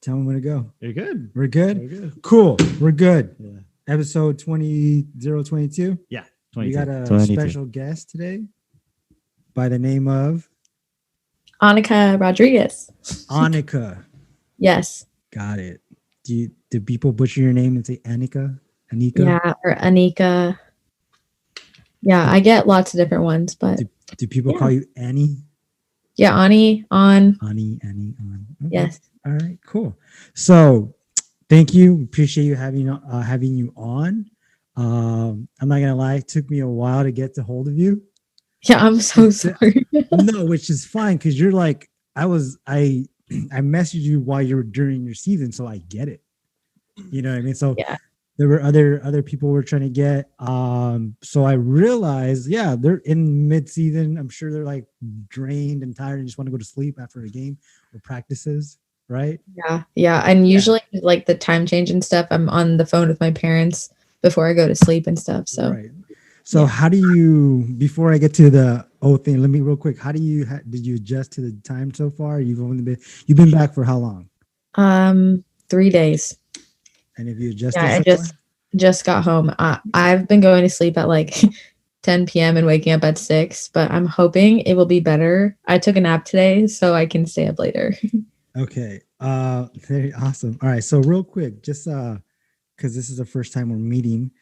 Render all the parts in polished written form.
Tell them when to go. You're good. We're good? We're good. Cool. We're good. Yeah. Episode 20022. Yeah. We 22. got a 22. special guest today by the name of Anika Rodriguez. Anika. Yes. Got it. Do people butcher your name and say Anika? Anika? Yeah, or Anika. Yeah, I get lots of different ones, but Do people call you Annie? yeah, Ani, on. Annie, on. Okay. Yes. All right, cool. So thank you. Appreciate you having you on. I'm not gonna lie, it took me a while to get a hold of you. Yeah, I'm so sorry. No, which is fine because you're like I messaged you while you were during your season, so I get it. You know what I mean? So Yeah. there were other people we're trying to get. So I realized, yeah, they're in mid-season. I'm sure they're like drained and tired and just want to go to sleep after a game or practices, right? Yeah. And usually like the time change and stuff, I'm on the phone with my parents before I go to sleep and stuff. So Right. So how do you, before I get to the thing, let me real quick, how do you did you adjust to the time so far? You've been back for how long? 3 days. And have you adjusted? Yeah, I so far? just got home. I've been going to sleep at like 10 p.m. and waking up at 6, but I'm hoping it will be better. I took a nap today, so I can stay up later. Okay. Very awesome. All right. So real quick, just because this is the first time we're meeting.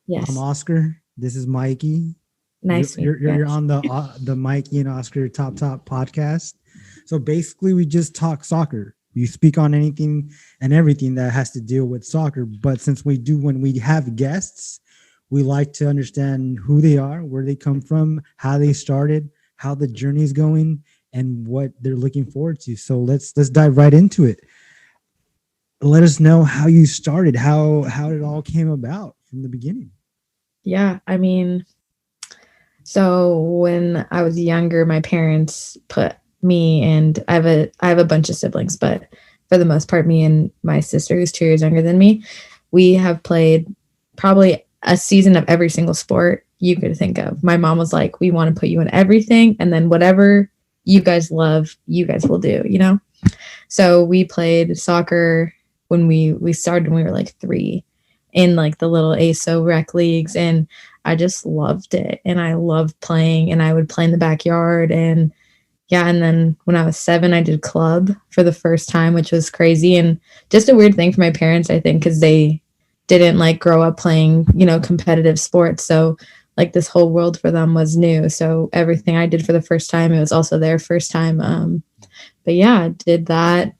Yes. I'm Oscar. This is Mikey. Nice. You're on the Mikey and Oscar Top podcast. So basically, we just talk soccer. We speak on anything and everything that has to deal with soccer. But since when we have guests, we like to understand who they are, where they come from, how they started, how the journey is going, and what they're looking forward to. So let's dive right into it. Let us know how you started, how it all came about from the beginning. Yeah, I mean, so when I was younger, my parents put me and I have a bunch of siblings, but for the most part, me and my sister, who's 2 years younger than me, we have played probably a season of every single sport you could think of. My mom was like, we want to put you in everything, and then whatever you guys love, you guys will do, you know? So we played soccer when we started when we were like 3 in like the little ASO rec leagues, and I just loved it. And I loved playing, and I would play in the backyard. And yeah, and then when I was 7, I did club for the first time, which was crazy and just a weird thing for my parents, I think, because they didn't like grow up playing, competitive sports. So like this whole world for them was new. So everything I did for the first time, it was also their first time. But yeah, I did that.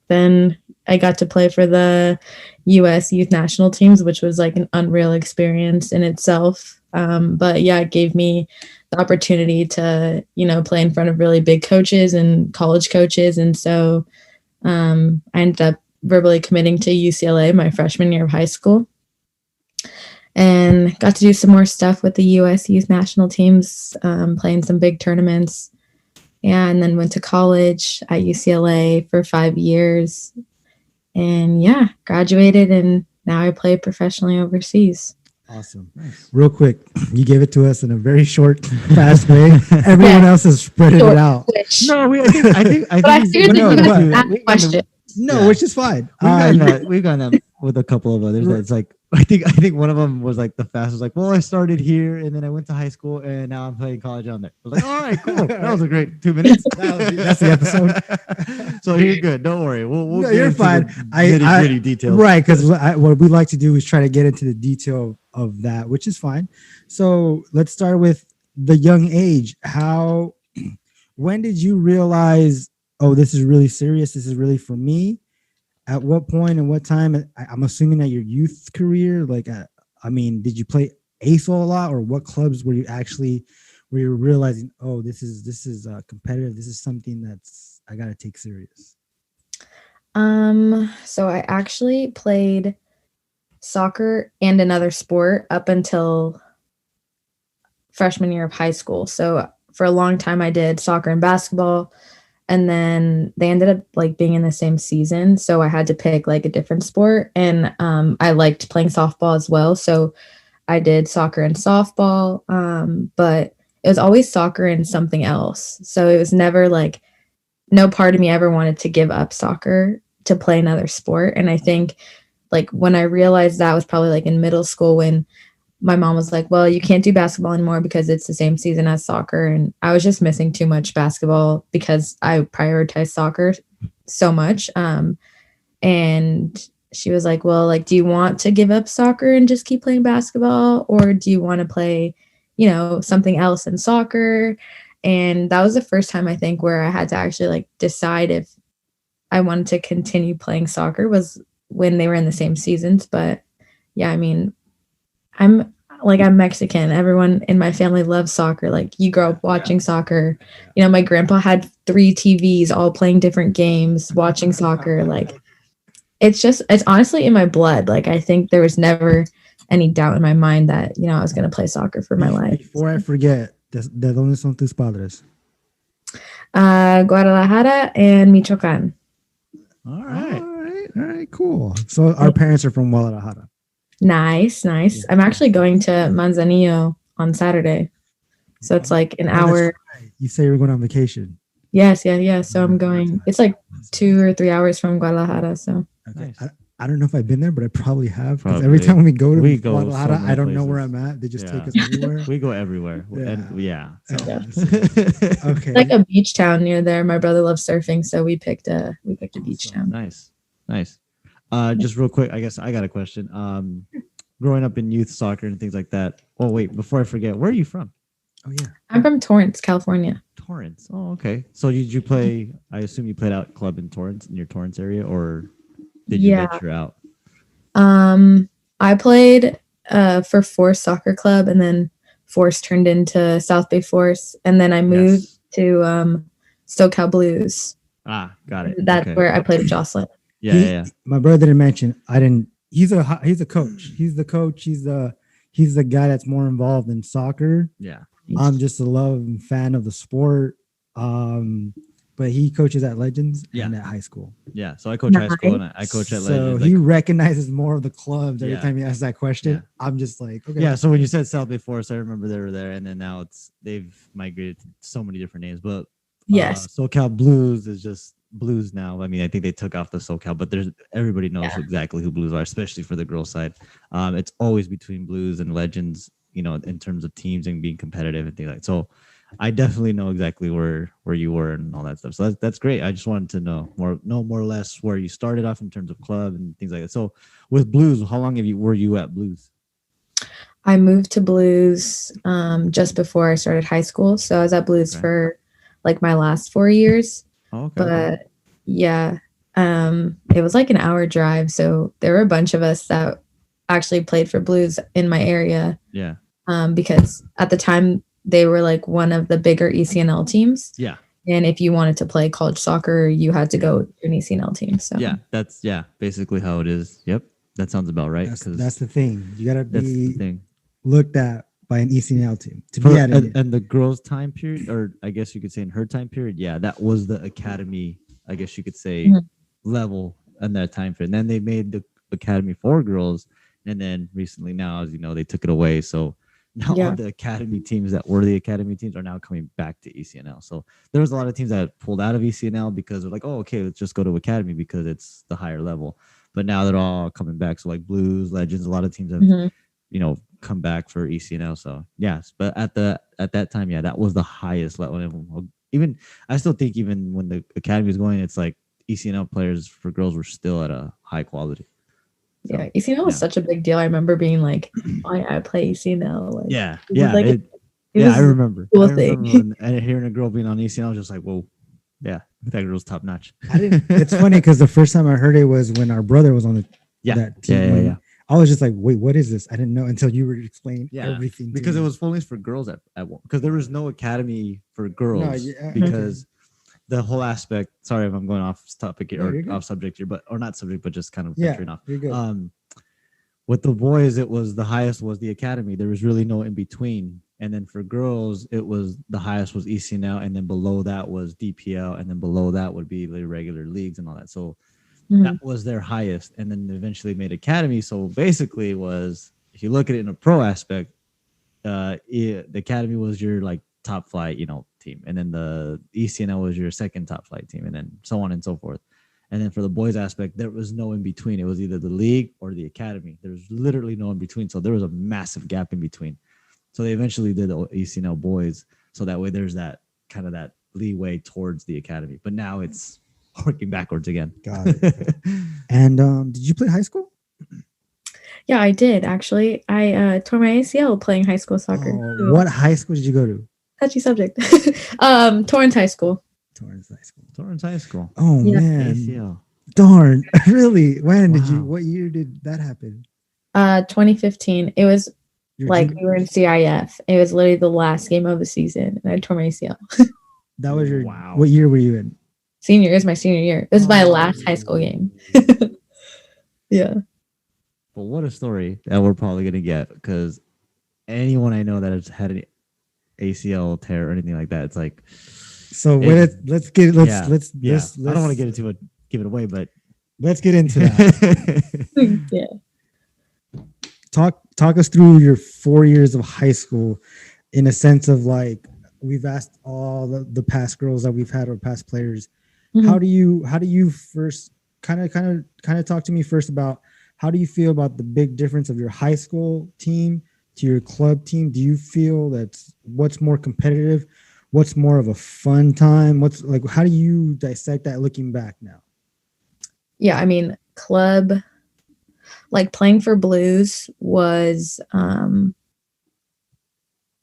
Then I got to play for the U.S. youth national teams, which was like an unreal experience in itself. But yeah, it gave me the opportunity to, play in front of really big coaches and college coaches. And so I ended up verbally committing to UCLA my freshman year of high school and got to do some more stuff with the U.S. youth national teams, playing some big tournaments. And then went to college at UCLA for 5 years. And yeah, graduated, and now I play professionally overseas. Awesome. Nice. Real quick, you gave it to us in a very short, fast way. Everyone else has spread it out. No, I think. But I seriously couldn't ask a question. No, which is fine. We've gone that with a couple of others. It's like I think one of them was like the fastest. Like, well, I started here, and then I went to high school, and now I'm playing college on there. I was like, all right, cool. That was a great 2 minutes. That's the episode. So you're good. Don't worry. We'll no, you're fine. Gritty details. Right, because what we like to do is try to get into the detail of that, which is fine. So let's start with the young age. When did you realize, oh, this is really serious? This is really for me? At what point and what time? I'm assuming that your youth career, did you play ASO a lot, or what clubs were you realizing, oh, this is competitive. This is something that's I gotta take serious. So I actually played soccer and another sport up until freshman year of high school. So for a long time I did soccer and basketball. And then they ended up like being in the same season. So I had to pick like a different sport. And I liked playing softball as well. So I did soccer and softball. But it was always soccer and something else. So it was never like, no part of me ever wanted to give up soccer to play another sport. And I think like when I realized that was probably like in middle school when my mom was like, well, you can't do basketball anymore because it's the same season as soccer. And I was just missing too much basketball because I prioritized soccer so much. And she was like, well, like, do you want to give up soccer and just keep playing basketball? Or do you want to play, you know, something else in soccer? And that was the first time I think where I had to actually like decide if I wanted to continue playing soccer was when they were in the same seasons. But yeah, I mean, I'm Mexican. Everyone in my family loves soccer. Like you grow up watching soccer. You know, my grandpa had 3 TVs all playing different games, watching soccer. Like it's honestly in my blood. Like I think there was never any doubt in my mind that, you know, I was going to play soccer for my life. Before I forget, ¿de dónde son tus padres? Guadalajara and Michoacan. All right. All right, cool. So our parents are from Guadalajara. Nice. I'm actually going to Manzanillo on Saturday. So it's like an hour. Right. You say you're going on vacation. Yes. So I'm going. It's like 2 or 3 hours from Guadalajara. So okay. Nice. I don't know if I've been there, but I probably have. Because every time we go to Guadalajara, I don't know where I'm at. They just take us everywhere. We go everywhere. So. Okay. Like a beach town near there. My brother loves surfing, so we picked a beach town. Nice. Just real quick, I guess I got a question. Growing up in youth soccer and things like that. Oh wait, before I forget, where are you from? Oh yeah, I'm from Torrance, California. Torrance. Oh, okay. So did you play? I assume you played out club in Torrance, in your Torrance area, or did you venture out? I played for Force Soccer Club, and then Force turned into South Bay Force, and then I moved to SoCal Blues. Ah, got it. That's where I played with Jocelyn. Yeah. My brother didn't mention. I didn't. He's a coach. He's the coach. He's the guy that's more involved in soccer. Yeah. I'm just a love and fan of the sport. But he coaches at Legends and at high school. Yeah. So I coach high school and I coach at Legends. So he recognizes more of the clubs every time he asks that question. Yeah. I'm just like, okay. Yeah. So when you said South Bay Forest, I remember they were there, and then now they've migrated to so many different names. But yes, SoCal Blues is just Blues now. I mean, I think they took off the SoCal, but everybody knows exactly who Blues are, especially for the girls' side. It's always between Blues and Legends, you know, in terms of teams and being competitive and things like that. So I definitely know exactly where you were and all that stuff. So that's great. I just wanted to know more or less where you started off in terms of club and things like that. So with Blues, how long were you at Blues? I moved to Blues just before I started high school. So I was at Blues for like my last 4 years. Oh, okay. But yeah, it was like an hour drive. So there were a bunch of us that actually played for Blues in my area. Yeah. Because at the time they were like one of the bigger ECNL teams. Yeah. And if you wanted to play college soccer, you had to go to an ECNL team. So yeah, that's basically how it is. Yep. That sounds about right. That's the thing. You gotta be thing. Looked at by an ECNL team to be at it. And the girls' time period, or I guess you could say in her time period, that was the academy, I guess you could say, level in that time period. And then they made the academy for girls, and then recently now, as you know, they took it away. So now all the academy teams that were the academy teams are now coming back to ECNL. So there was a lot of teams that pulled out of ECNL because they're like, oh, okay, let's just go to academy because it's the higher level. But now they're all coming back. So like Blues, Legends, a lot of teams have, you know, come back for ECNL. So yes, but at that time, that was the highest level. Even I still think even when the academy was going, it's like ECNL players for girls were still at a high quality. So, ECNL was such a big deal. I remember being like, I play ECNL. Like, I remember. Cool And hearing a girl being on ECNL, I was just like, whoa, that girl's top notch. It's funny because the first time I heard it was when our brother was on that team. Yeah. I was just like, wait, what is this? I didn't know until you were explaining everything. Because it was fully for girls at one. Because there was no academy for girls. Because the whole aspect. Sorry if I'm going off topic here, or off subject here, but not subject, but just kind of venturing off. You're good. With the boys, it was the highest was the academy. There was really no in between. And then for girls, it was the highest was ECNL, and then below that was DPL, and then below that would be the regular leagues and all that. So that was their highest, and then eventually made academy. So basically, was if you look at it in a pro aspect, the academy was your like top flight, team, and then the ECNL was your second top flight team, and then so on and so forth. And then for the boys aspect, there was no in between. It was either the league or the academy. There was literally no in between. So there was a massive gap in between. So they eventually did the ACNL boys. So that way there's that kind of that leeway towards the academy. But now it's working backwards again. Got it. And did you play high school? Yeah, I did actually. I tore my ACL playing high school soccer. Oh, what high school did you go to? Touchy subject. Torrance High School. Torrance High School. Torrance High School. Oh Yeah. man. ACL. Darn. Really? When did you Wow. what year did that happen? 2015. It was Your like junior- we were in CIF. It was literally the last game of the season, and I tore my ACL. that was your Wow. what year were you in? Senior is my senior year. This is my Oh. last high school game. Yeah. But what a story that we're probably gonna get, because anyone I know that has had an ACL tear or anything like that, it's like, So It- let's get let's yeah, let's yeah. let's I don't want to get into it, give it away, but let's get into that. Yeah. Talk us through your 4 years of high school in a sense of like we've asked all the past girls that we've had or past players. Mhm. How do you first kind of talk to me first about how do you feel about the big difference of your high school team to your club team? Do you feel that's what's more competitive? What's more of a fun time? What's like how do you dissect that looking back now? Yeah, I mean, club, like playing for Blues was,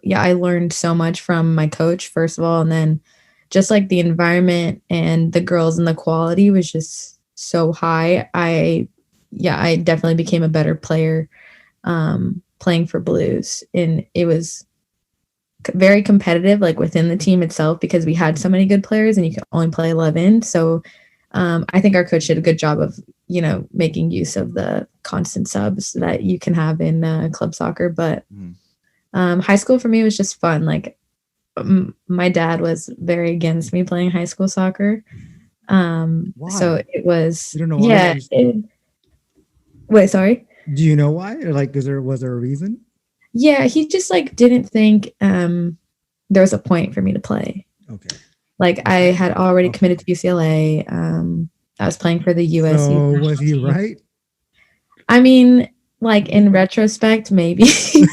yeah, I learned so much from my coach, first of all. And then just like the environment and the girls and the quality was just so high. I definitely became a better player playing for Blues. And it was very competitive, like within the team itself, because we had so many good players and you could only play 11. So I think our coach did a good job of, making use of the constant subs that you can have in club soccer. But high school for me was just fun. Like my dad was very against me playing high school soccer. So it was, You don't know why? yeah. Wait, sorry. Do you know why? Or like was there a reason? Yeah, he just like didn't think there was a point for me to play. Okay. Like I had already Okay. committed to UCLA. I was playing for the US. So youth was he national team. right? I mean, like in retrospect, maybe.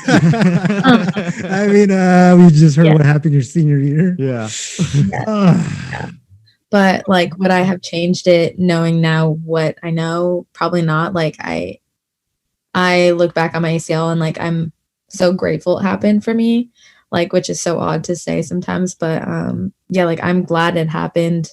I mean, we just heard Yeah. what happened your senior year. yeah. But like, would I have changed it knowing now what I know? Probably not. Like I look back on my ACL and like I'm so grateful it happened for me. Like, which is so odd to say sometimes, but yeah, like I'm glad it happened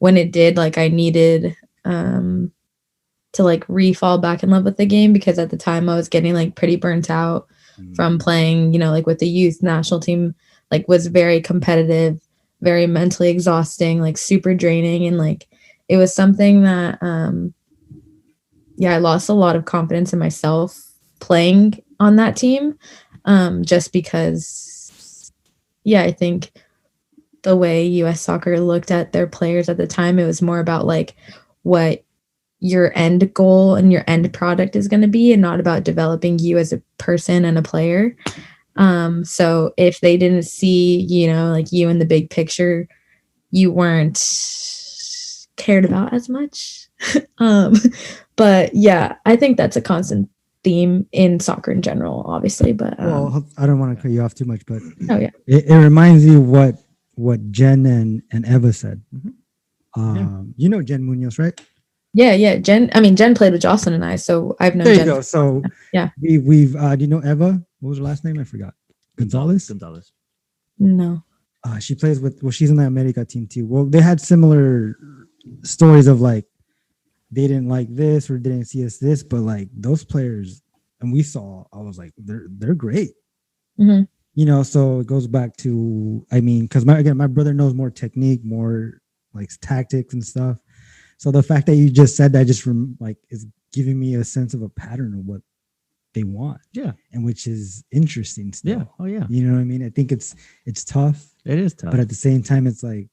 when it did. Like I needed to like re-fall back in love with the game, because at the time I was getting like pretty burnt out from playing, like with the youth national team, like was very competitive, very mentally exhausting, like super draining. And like, it was something that, I lost a lot of confidence in myself playing on that team. Just because, I think the way US soccer looked at their players at the time, it was more about like what your end goal and your end product is going to be, and not about developing you as a person and a player. So if they didn't see, like you in the big picture, you weren't cared about as much. But yeah, I think that's a constant theme in soccer in general, obviously. But Well, I don't want to cut you off too much, but oh yeah, it reminds you what Jen and Eva said. Mhm. You know Jen Munoz, right? yeah. Jen played with Jocelyn and I, so I've known There you Jen. go. So Yeah. we've do you know Eva? What was her last name? I forgot. Gonzalez. No. She plays with. Well, she's in the America team too. Well, they had similar stories of like they didn't like this or didn't see us this, but like those players, and we saw. I was like, they're great. Mhm. So it goes back to, I mean, because my brother knows more technique, more like tactics and stuff. So the fact that you just said that just from like is giving me a sense of a pattern of what they want. Yeah. And which is interesting still. Yeah. Oh yeah. You know what I mean? I think it's tough, It is tough. but at the same time, it's like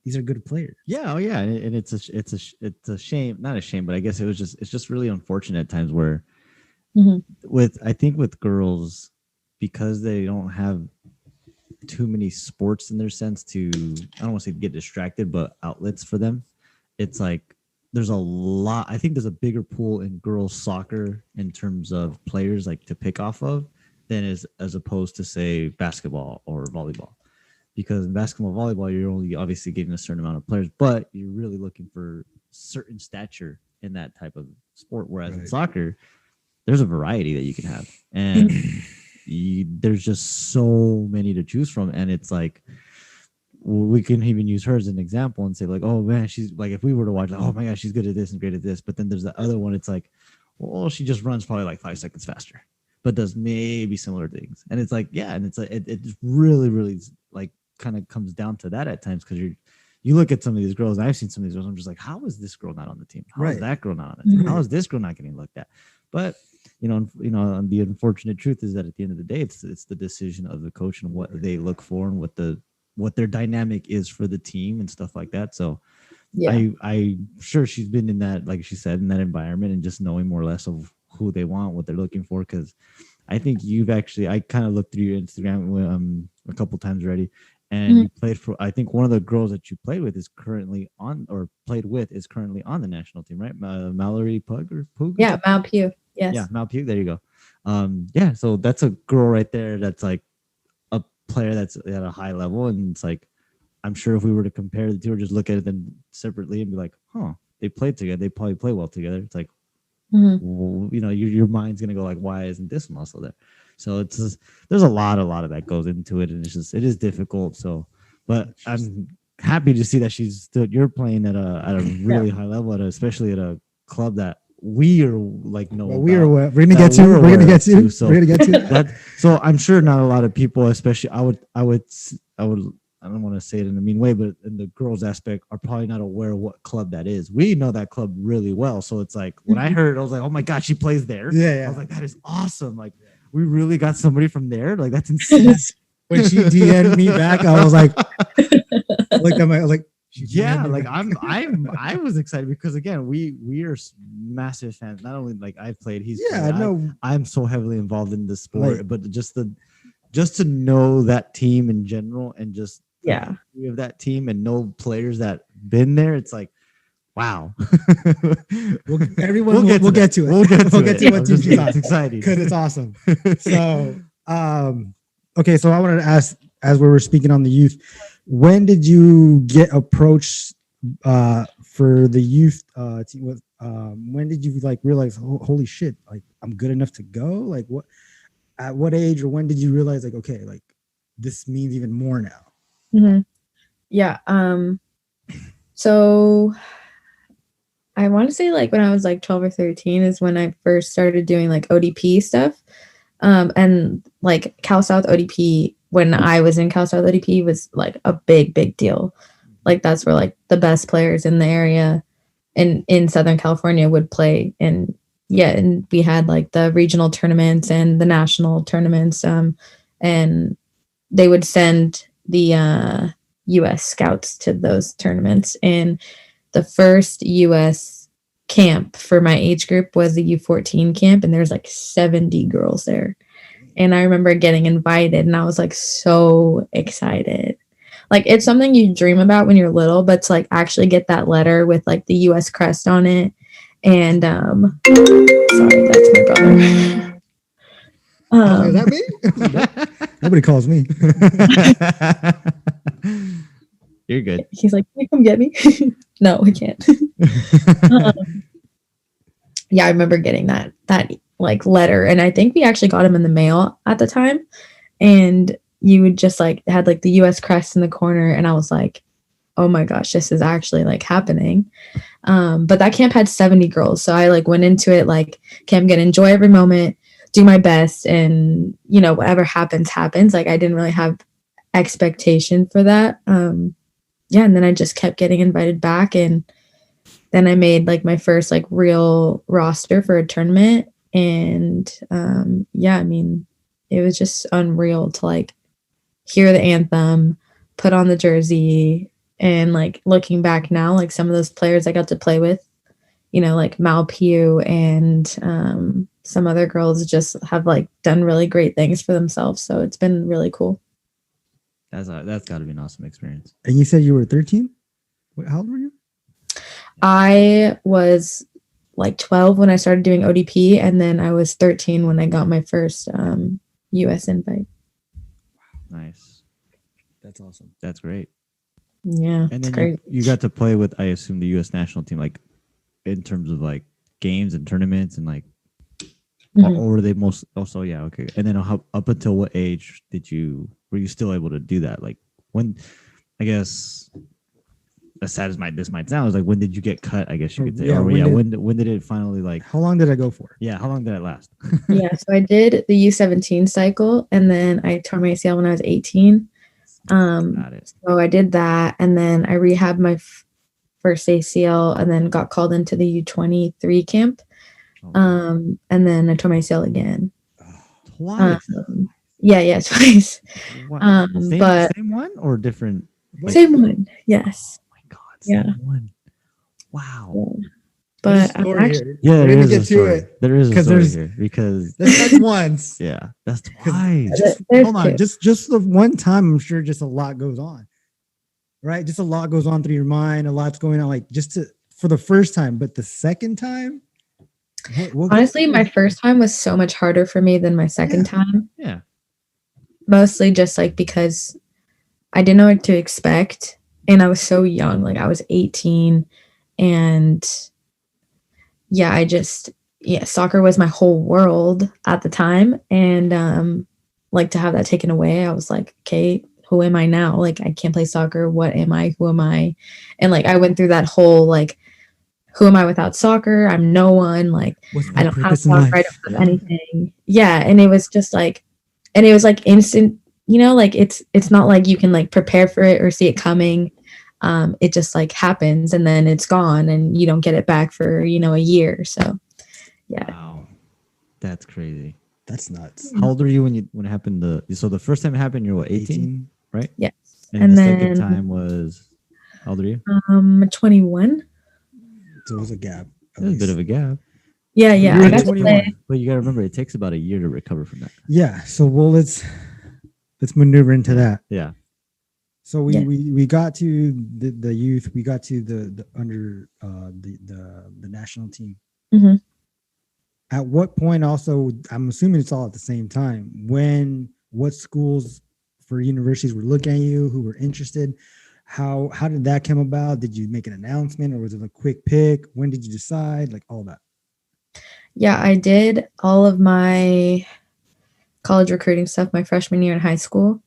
these are good players. Yeah. Oh yeah. And it's a shame, not a shame, but I guess it's just really unfortunate at times where Mhm. I think with girls, because they don't have too many sports in their sense to, I don't want to say get distracted, but outlets for them. it's like there's a lot. I think there's a bigger pool in girls soccer in terms of players like to pick off of than as opposed to say basketball or volleyball. Because in basketball, volleyball, you're only obviously getting a certain amount of players, but you're really looking for certain stature in that type of sport. Whereas in soccer, there's a variety that you can have, and there's just so many to choose from. And it's like we can even use her as an example and say like, oh man, she's like, if we were to watch, like, oh my gosh, she's good at this and great at this. But then there's the other one. It's like, well, she just runs probably like 5 seconds faster, but does maybe similar things. And it's like, yeah, and it's like it's really like kind of comes down to that at times, because you look at some of these girls, and I've seen some of these girls, I'm just like, how is this girl not on the team? How is that girl not on the team? How is this girl not getting looked at? But the unfortunate truth is that at the end of the day, it's the decision of the coach and what they look for and what their dynamic is for the team and stuff like that. So I'm sure she's been in that, like she said, in that environment and just knowing more or less of who they want, what they're looking for. Because I think I kind of looked through your Instagram a couple times already, and you played for, I think one of the girls that you played with is currently on the national team, right? Mallory Pug or Pug? Yeah, Mal Pugh. Yes. Yeah, Mal Pugh. There you go. So that's a girl right there that's like a player that's at a high level, and it's like, I'm sure if we were to compare the two or just look at them separately and be like, they played together, they probably play well together. It's like, well, your mind's gonna go like, why isn't this one also there? So it's just, there's a lot of that goes into it, and it is difficult. So, but I'm happy to see that you're playing at a really high level, especially at a club that we are like we're gonna get to that. So I'm sure not a lot of people, especially I don't want to say it in a mean way, but in the girls aspect, are probably not aware of what club that is. We know that club really well. So it's like, when I heard, I was like, oh my God, she plays there. Yeah. I was like, that is awesome. Like, we really got somebody from there. Like, that's insane. When she DM'd me back, I was like, I was excited because again, we are massive fans. Not only like I've played, I'm so heavily involved in the sport, but just to know that team in general, and just the history of that team, and know players that been there, it's like, wow. We'll get to it. We'll get to what team she's on. It's exciting because it's awesome. So, okay. So I wanted to ask, as we were speaking on the youth, when did you get approached for the youth team? When did you like realize, holy shit, like I'm good enough to go? Like what? At what age, or when did you realize like, okay, like this means even more now? Yeah. So I want to say like when I was like 12 or 13 is when I first started doing like ODP stuff. And like Cal South ODP, when I was in Cal South ODP, was like a big deal. Like that's where like the best players in the area and in Southern California would play. And we had like the regional tournaments and the national tournaments. And they would send the US scouts to those tournaments. And the first US camp for my age group was the U14 camp, and there's like 70 girls there. And I remember getting invited, and I was like so excited. Like it's something you dream about when you're little, but to like actually get that letter with like the US crest on it. And sorry, that's my brother. Is that me? Nobody calls me. You're good. He's like, can you come get me? No, I can't. I remember getting that like letter, and I think we actually got him in the mail at the time. And you would just like had like the US crest in the corner, and I was like, oh my gosh, this is actually like happening. But that camp had 70 girls. So I like went into it like, okay, I'm going to enjoy every moment, do my best. And, whatever happens. Like I didn't really have expectation for that. And then I just kept getting invited back. And then I made like my first like real roster for a tournament. And it was just unreal to like hear the anthem, put on the jersey. And like looking back now, like some of those players I got to play with, like Mal Pugh and some other girls just have like done really great things for themselves. So it's been really cool. That's got to be an awesome experience. And you said you were 13? How old were you? I was like 12 when I started doing ODP, and then I was 13 when I got my first US invite. Nice. That's awesome. That's great. Yeah, And it's then great. you got to play with, I assume, the U.S. national team, like in terms of like games and tournaments and like, Mhm. or were they most? Also, yeah, okay. And then up until what age were you still able to do that? Like when, I guess, as sad as this might sound, is like when did you get cut? I guess you could say, Yeah, or when when did it finally like? How long did I go for? Yeah, how long did it last? Yeah, so I did the U17 cycle, and then I tore my ACL when I was 18. Got it. So I did that, and then I rehabbed my first ACL, and then got called into the U23 camp. Oh, And then I tore my ACL again. twice. Yeah, twice. What? But Same one or different? Like, same one, yes. oh my god, Yeah. same one. Wow. Yeah. But I'm actually, Yeah, We're there gonna is get a to story. it. There is a 'Cause story there's- here because That's not once. yeah, that's 'Cause twice. There's Hold on, two. just the one time, I'm sure just a lot goes on, right? Just a lot goes on through your mind. A lot's going on, like for the first time, but the second time, what Honestly, my first time was so much harder for me than my second time. Yeah. Mostly just like because I didn't know what to expect, and I was so young. Like I was 18, and yeah, soccer was my whole world at the time, and like to have that taken away, I was like, okay, who am I now? Like I can't play soccer. What am I? Who am I? And like I went through that whole like, who am I without soccer? I'm no one. Like What's I my don't have purpose in soccer. life? I don't have anything. Yeah, and it was just like, and it was like instant. You know, like it's not like you can like prepare for it or see it coming. It just like happens, and then it's gone, and you don't get it back for a year. So yeah. Wow. That's crazy. That's nuts. How old were you when it happened? So the first time it happened, you're what, 18, right? Yes. And the second then time was, how old are you? 21. So it was a gap. There's a bit of a gap. Yeah, You yeah. were I got to 21. play. But you got to remember, it takes about a year to recover from that. Yeah. So let's maneuver into that. Yeah. So Yeah. we got to the youth. We got to the under the national team. Mhm. At what point? Also, I'm assuming it's all at the same time. What schools for universities were looking at you? Who were interested? How did that come about? Did you make an announcement, or was it a quick pick? When did you decide? Like all that. Yeah, I did all of my college recruiting stuff my freshman year in high school.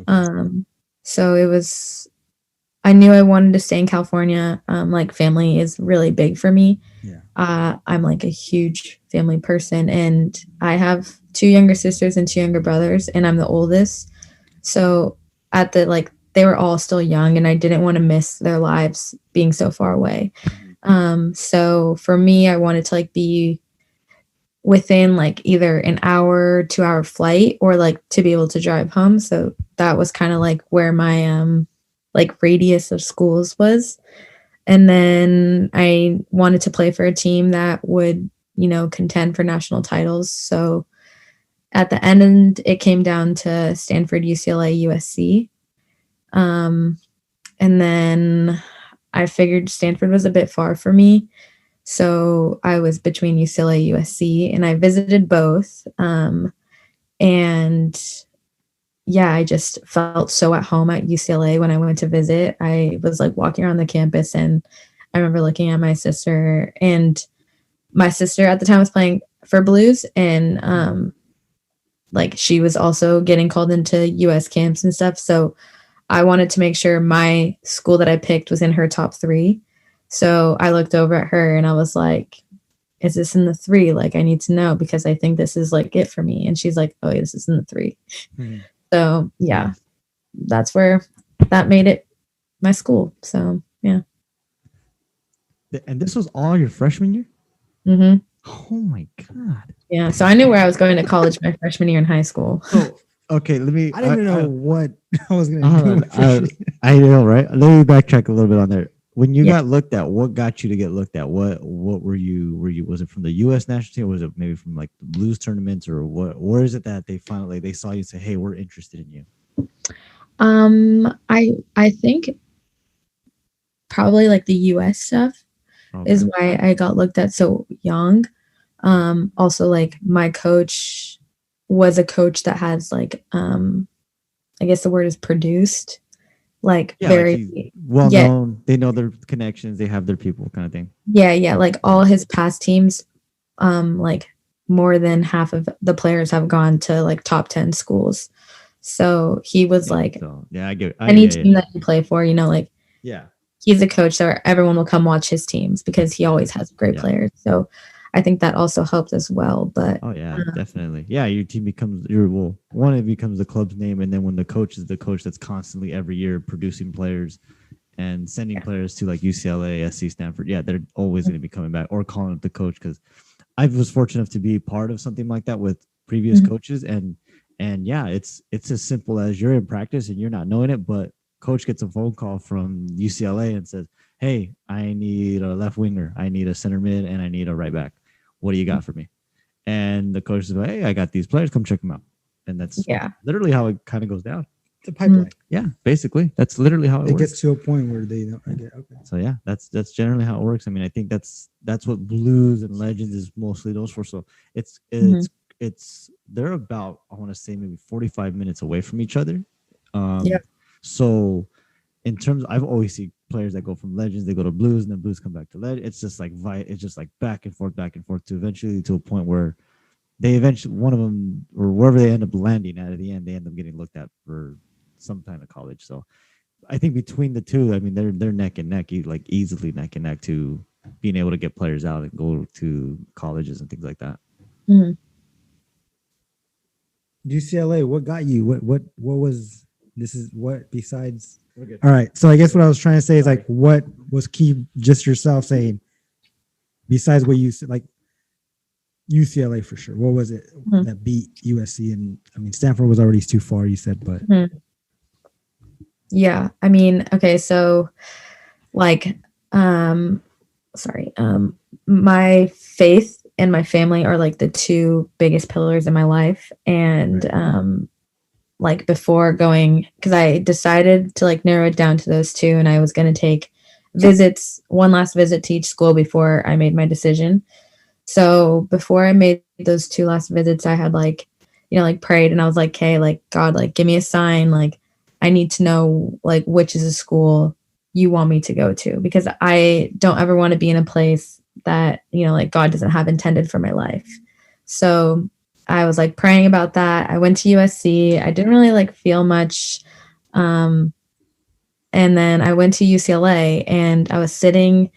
Okay. So I knew I wanted to stay in California. Like family is really big for me. Yeah. I'm like a huge family person, and I have 2 younger sisters and 2 younger brothers, and I'm the oldest. So they were all still young, and I didn't want to miss their lives being so far away. So for me, I wanted to like be within like either an hour, 2-hour flight, or like to be able to drive home. So that was kind of like where my like radius of schools was. And then I wanted to play for a team that would, contend for national titles. So at the end, it came down to Stanford, UCLA, USC. And then I figured Stanford was a bit far for me. So I was between UCLA, USC, and I visited both. And yeah, I just felt so at home at UCLA when I went to visit. I was like walking around the campus, and I remember looking at my sister, and my sister at the time was playing for Blues, and like she was also getting called into US camps and stuff. So I wanted to make sure my school that I picked was in her top 3. So I looked over at her and I was like, is this in the 3? Like, I need to know because I think this is like it for me. And she's like, oh, yeah, this is in the 3. Mhm. So yeah, that's where that made it my school. So yeah. And this was all your freshman year? hmm Oh my God. Yeah. So I knew where I was going to college my freshman year in high school. So, okay, let me. I didn't know what I was gonna do. with I, freshman- I know, right? Let me backtrack a little bit on there. When you Yeah. got looked at, what got you to get looked at? What were you? Was it from the U.S. national team? Or was it maybe from like the Blues tournaments, or what? Where is it that they finally they saw you and say, "Hey, we're interested in you"? I think probably like the US stuff. is Okay. why I got looked at so young. Also, like my coach was a coach that has like I guess the word is produced, like Yeah, like very he's well yeah known. They know their connections. They have their people, kind of thing. yeah, like all his past teams, like more than half of the players have gone to like top 10 schools. So he was Yeah. like So yeah, I get. any Yeah, team that you play for, like yeah, he's a coach that everyone will come watch his teams because he always has great yeah. players. So I think that also helps as well. But Oh yeah, definitely. Yeah, your team becomes your well, one it becomes the club's name, and then when the coach is the coach that's constantly every year producing players and sending yeah. players to like UCLA, SC, Stanford. Yeah, they're always going to be coming back or calling up the coach because I was fortunate enough to be part of something like that with previous Mhm. coaches, and yeah, it's as simple as you're in practice and you're not knowing it, but coach gets a phone call from UCLA and says, "Hey, I need a left winger, I need a center mid, and I need a right back. What do you got for me?" And the coach is like, "Hey, I got these players. Come check them out." And that's Yeah. literally how it kind of goes down. It's a pipeline. Yeah, basically, that's literally how it It works. gets to a point where they don't. I get okay. So yeah, that's generally how it works. I mean, I think that's what blues and legends is mostly those for. So it's they're about, I want to say, maybe 45 minutes away from each other. Yeah. So in terms, I've always seen players that go from legends, they go to blues, and then blues come back to legend. It's just like it's just like back and forth to eventually to a point where they eventually, one of them or wherever they end up landing at the end, they end up getting looked at for some kind of college. So I think between the two, I mean, they're neck and neck, like easily neck and neck to being able to get players out and go to colleges and things like that. Mhm. UCLA, what got you? What was this is what besides all right. So I guess what I was trying to say is like what was key just yourself saying besides what you said, like UCLA for sure. What was it Mhm. that beat USC? And I mean Stanford was already too far, you said, but Yeah. I mean, okay, so like sorry, my faith and my family are like the two biggest pillars in my life. And like before going, because I decided to like narrow it down to those two, and I was going to take one last visit to each school before I made my decision. So before I made those two last visits, I had like, like prayed, and I was like, okay, like God, like give me a sign, like I need to know like which is a school you want me to go to, because I don't ever want to be in a place that, like God doesn't have intended for my life. So I was like praying about that. I went to USC. I didn't really like feel much. And then I went to UCLA, and I was sitting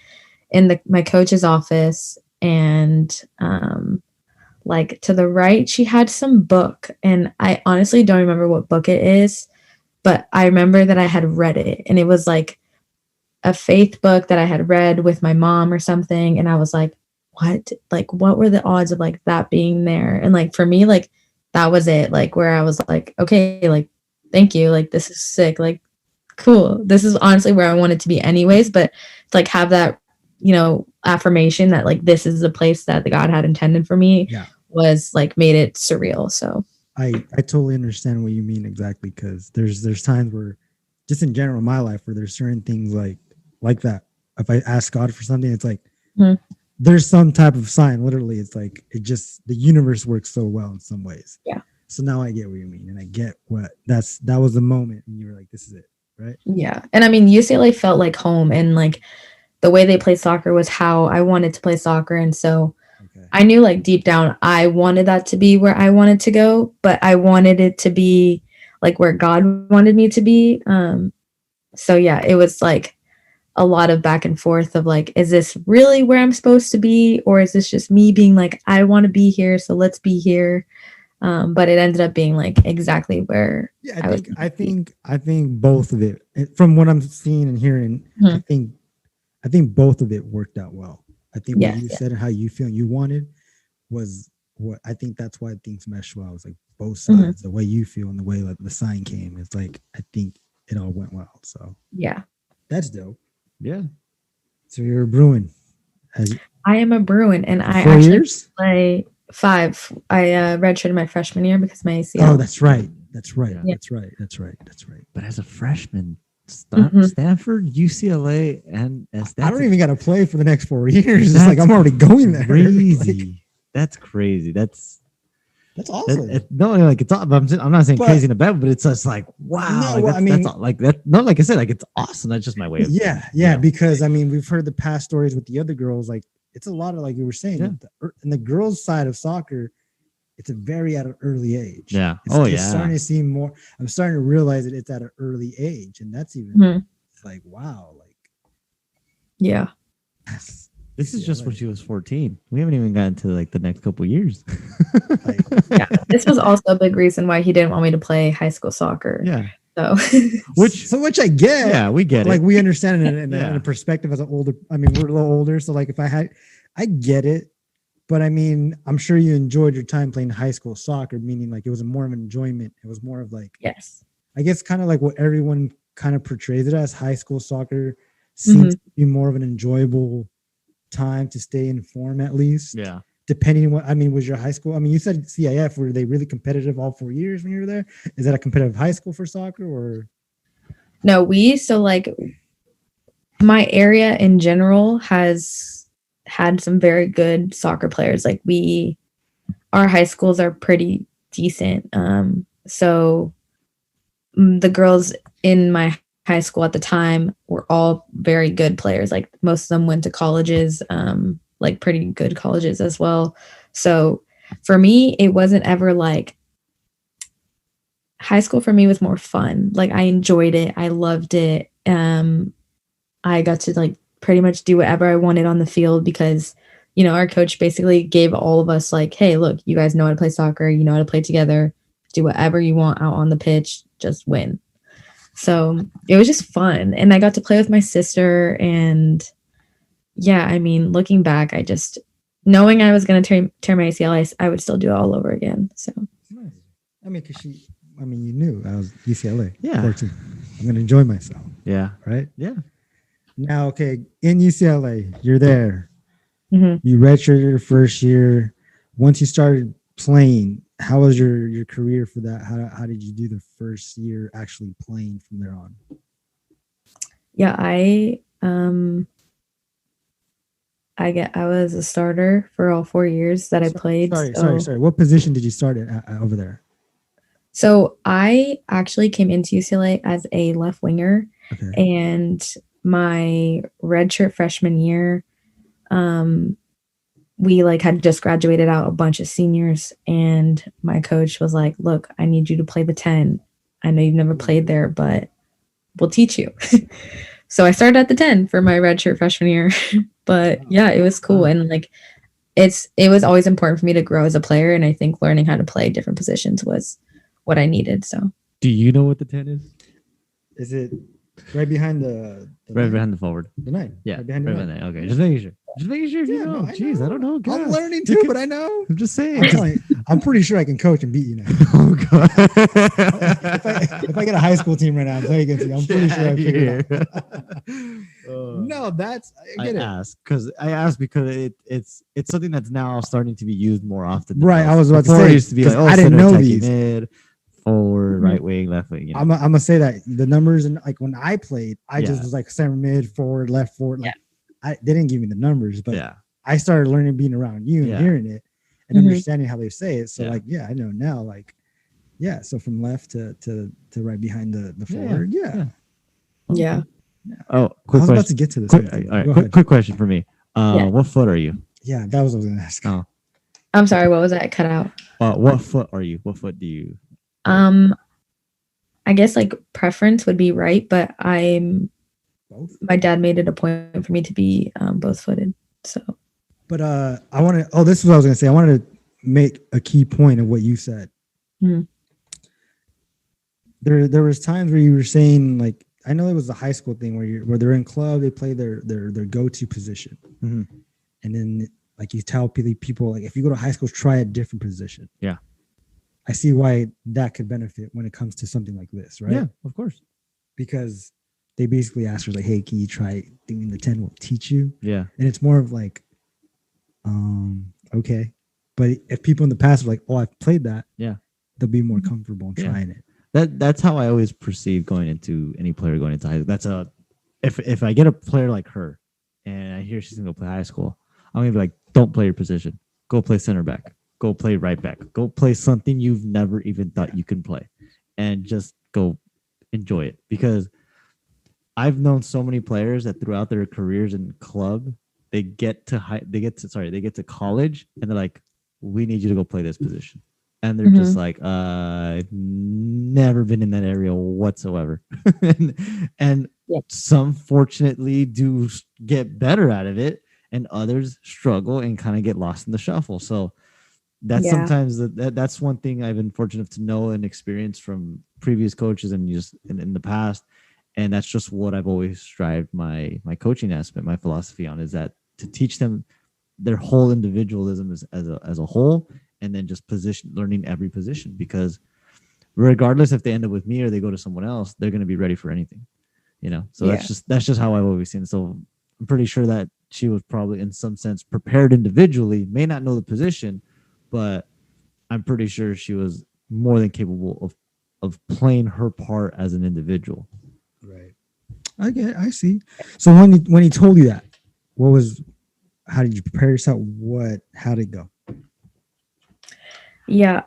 in my coach's office, and like to the right, she had some book, and I honestly don't remember what book it is, but I remember that I had read it, and it was like a faith book that I had read with my mom or something. And I was like, what? Like, what were the odds of like that being there? And like for me, like that was it. Like where I was like, okay, like thank you. Like this is sick. Like cool. This is honestly where I wanted to be anyways. But to like have that, affirmation that like this is the place that the God had intended for me was like made it surreal. So I totally understand what you mean exactly, because there's times where just in general in my life where there's certain things like that. If I ask God for something, it's like there's some type of sign. Literally, it's like the universe works so well in some ways. Yeah. So now I get what you mean, and I get that was the moment, and you were like, "This is it," right? Yeah, and I mean UCLA felt like home, and like the way they play soccer was how I wanted to play soccer, and so I knew like deep down I wanted that to be where I wanted to go, but I wanted it to be like where God wanted me to be. So yeah, it was like a lot of back and forth of like, is this really where I'm supposed to be, or is this just me being like, I want to be here, so let's be here. But it ended up being like exactly where I think both of it, from what I'm seeing and hearing, I think both of it worked out well. I think what you said and how you feel and you wanted was what I think that's why things mesh well. It's like both sides, the way you feel and the way like the sign came. It's like I think it all went well. So yeah, that's dope. Yeah. So you're a Bruin. I am a Bruin, and I 4 actually years? play 5. I redshirted my freshman year because my ACL. Oh, that's right. That's right. Yeah. That's right. But as a freshman, Stanford, UCLA, and I don't even got to play for the next 4 years. It's like I'm already going there. Crazy. That's crazy. That's awesome. No, like it's. I'm not saying But- crazy in a bad, but it's just like wow. No, like, I mean- that's like that. No, like I said, like it's awesome. That's just my way of. Yeah, you know. because I mean, we've heard the past stories with the other girls. Like, it's a lot of like you were saying. Yeah. In the girls' side of soccer, it's a very at an early age. Yeah. It's starting to see more. I'm starting to realize that it's at an early age, and that's even it's like wow, like Yeah. This is just when she was 14. We haven't even gotten to like the next couple years. like Yeah. This was also a big reason why he didn't want me to play high school soccer. Yeah. So which I get. Yeah, we get Like it. we understand it in Yeah. a perspective as an older. I mean, we're a little older, so like if I get it, but I mean, I'm sure you enjoyed your time playing high school soccer, meaning like it was more of an enjoyment. It was more of like, yes. I guess, kind of like what everyone kind of portrays it as. High school soccer seems to be more of an enjoyable time to stay in form, at least. Yeah. Depending on what, I mean, was your high school? I mean, you said CIF. Were they really competitive all 4 years when you were there? Is that a competitive high school for soccer or? No, so like my area in general has had some very good soccer players. Like our high schools are pretty decent. So the girls in my high school at the time were all very good players. Like most of them went to colleges, like pretty good colleges as well. So for me, it wasn't ever like high school for me was more fun. Like I enjoyed it. I loved it. I got to like pretty much do whatever I wanted on the field because, you know, our coach basically gave all of us like, hey, look, you guys know how to play soccer. You know how to play together. Do whatever you want out on the pitch. Just win. So it was just fun. And I got to play with my sister. And yeah, I mean, looking back, I just, knowing I was going to tear my ACL, I would still do it all over again. So, Nice. I mean, you knew I was UCLA. Yeah. 14. I'm going to enjoy myself. Yeah. Right. Yeah. Now, okay, in UCLA, you're there. mhm. You redshirted your first year. Once you started playing, how was your career for that? How did you do the first year actually playing from there on? Yeah, I was a starter for all 4 years that I played. Sorry. What position did you start at over there? So I actually came into UCLA as a left winger, Okay. and my redshirt freshman year, we like had just graduated out a bunch of seniors, and my coach was like, look, I need you to play the 10. I know you've never played there, but we'll teach you. So I started at the 10 for my redshirt freshman year. But yeah, it was cool. And like it was always important for me to grow as a player, and I think learning how to play different positions was what I needed. So Do you know what the 10 is? Is it right behind the Right nine? behind the forward. The 9? Yeah. Right behind the Right 9. behind that. Okay. Just making sure. Just making sure if you Yeah, know. no, I Jeez, I don't know. God. I'm learning too, but I know. I'm just saying. I'm telling you, I'm pretty sure I can coach and beat you now. Oh God. if I get a high school team right now, I'm playing against you. I'm pretty sure I figured it out. out. No, I get it. I asked because it's something that's now starting to be used more often. Right, I was about to Before say, it used to be like, 'cause oh, I didn't center, know attacking these. mid, forward, right wing, left wing. You know? I'm gonna say that the numbers, and like when I played, I just Yeah. was like center mid, forward, left, forward. Like they didn't give me the numbers, but yeah, I started learning being around you and Yeah. hearing it and Mhm. understanding how they say it. So Yeah. like, yeah, I know now. Like, yeah. So from left to right behind the Yeah, forward. Yeah. yeah. Oh, I quick was about to question. get to this. Quick, Go all right, ahead. quick question for me. Yeah. What foot are you? Yeah, that was what I was gonna ask. Oh. I'm sorry, what was that? Cut out. What foot are you? What foot do you? I guess like preference would be right, but Both. my dad made it a point for me to be both footed. So But I want to. Oh, this is what I was gonna say. I wanted to make a key point of what you said. Mhm. There was times where you were saying, like, I know it was the high school thing where they're in club, they play their go-to position, Mhm. and then like you tell people like, if you go to high school, try a different position. Yeah. I see why that could benefit when it comes to something like this, right? Yeah, of course. Because they basically ask her like, hey, can you try doing the 10? We'll teach you. Yeah, And it's more of like, okay. But if people in the past are like, oh, I've played that, Yeah. they'll be more comfortable in Yeah. trying it. that's how I always perceive going into any player going into high school. That's a if I get a player like her and I hear she's gonna go play high school, I'm gonna be like, don't play your position. Go play center back. Go play right back. Go play something you've never even thought you can play, and just go enjoy it. Because I've known so many players that throughout their careers in club, they get to college, and they're like, we need you to go play this position. And they're just like, I've never been in that area whatsoever. and some fortunately do get better out of it, and others struggle and kind of get lost in the shuffle. So that's sometimes that's one thing I've been fortunate to know and experience from previous coaches and just in the past. And that's just what I've always strived my coaching aspect, my philosophy on, is that to teach them their whole individualism as a whole, and then just learning every position, because regardless if they end up with me or they go to someone else, they're going to be ready for anything, So that's just how I've always seen it. So I'm pretty sure that she was probably in some sense prepared individually, may not know the position, but I'm pretty sure she was more than capable of playing her part as an individual. Right. I see. So when he told you that, how did you prepare yourself? How did it go? Yeah,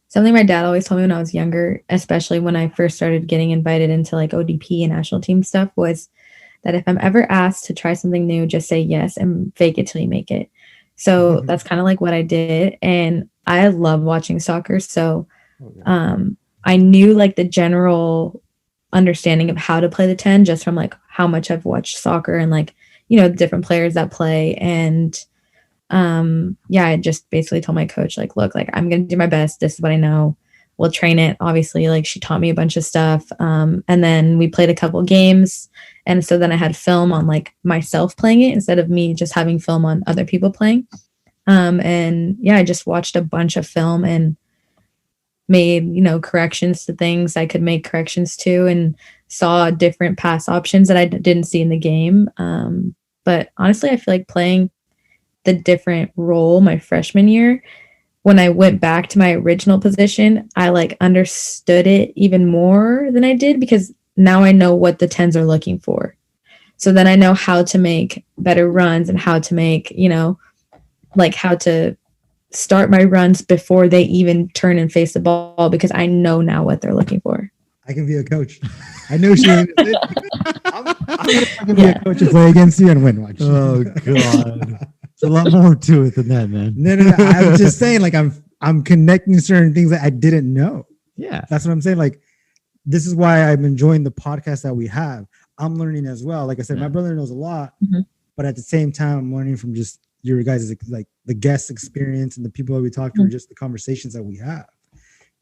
something my dad always told me when I was younger, especially when I first started getting invited into like ODP and national team stuff, was that if I'm ever asked to try something new, just say yes and fake it till you make it. So that's kind of like what I did. And I love watching soccer. So I knew like the general understanding of how to play the 10 just from like how much I've watched soccer and like, the different players that play. And I just basically told my coach, like, look, like I'm going to do my best. This is what I know. We'll train it. Obviously, like she taught me a bunch of stuff. And then we played a couple games. And so then I had film on like myself playing it instead of me just having film on other people playing. I just watched a bunch of film and made, corrections to things I could make corrections to, and saw different pass options that I didn't see in the game. But honestly, I feel like playing the different role my freshman year, when I went back to my original position, I like understood it even more than I did, because now I know what the 10s are looking for. So then I know how to make better runs and how to make, like how to start my runs before they even turn and face the ball, because I know now what they're looking for. I can be a coach. I know she ain't. I can be a coach and play against you and win. Watch. Oh God. It's a lot more to it than that, man. No. I'm just saying, like, I'm connecting certain things that I didn't know. Yeah. That's what I'm saying. Like, this is why I'm enjoying the podcast that we have. I'm learning as well. Like I said, my brother knows a lot, but at the same time, I'm learning from just your guys' like the guest experience and the people that we talk to, or just the conversations that we have.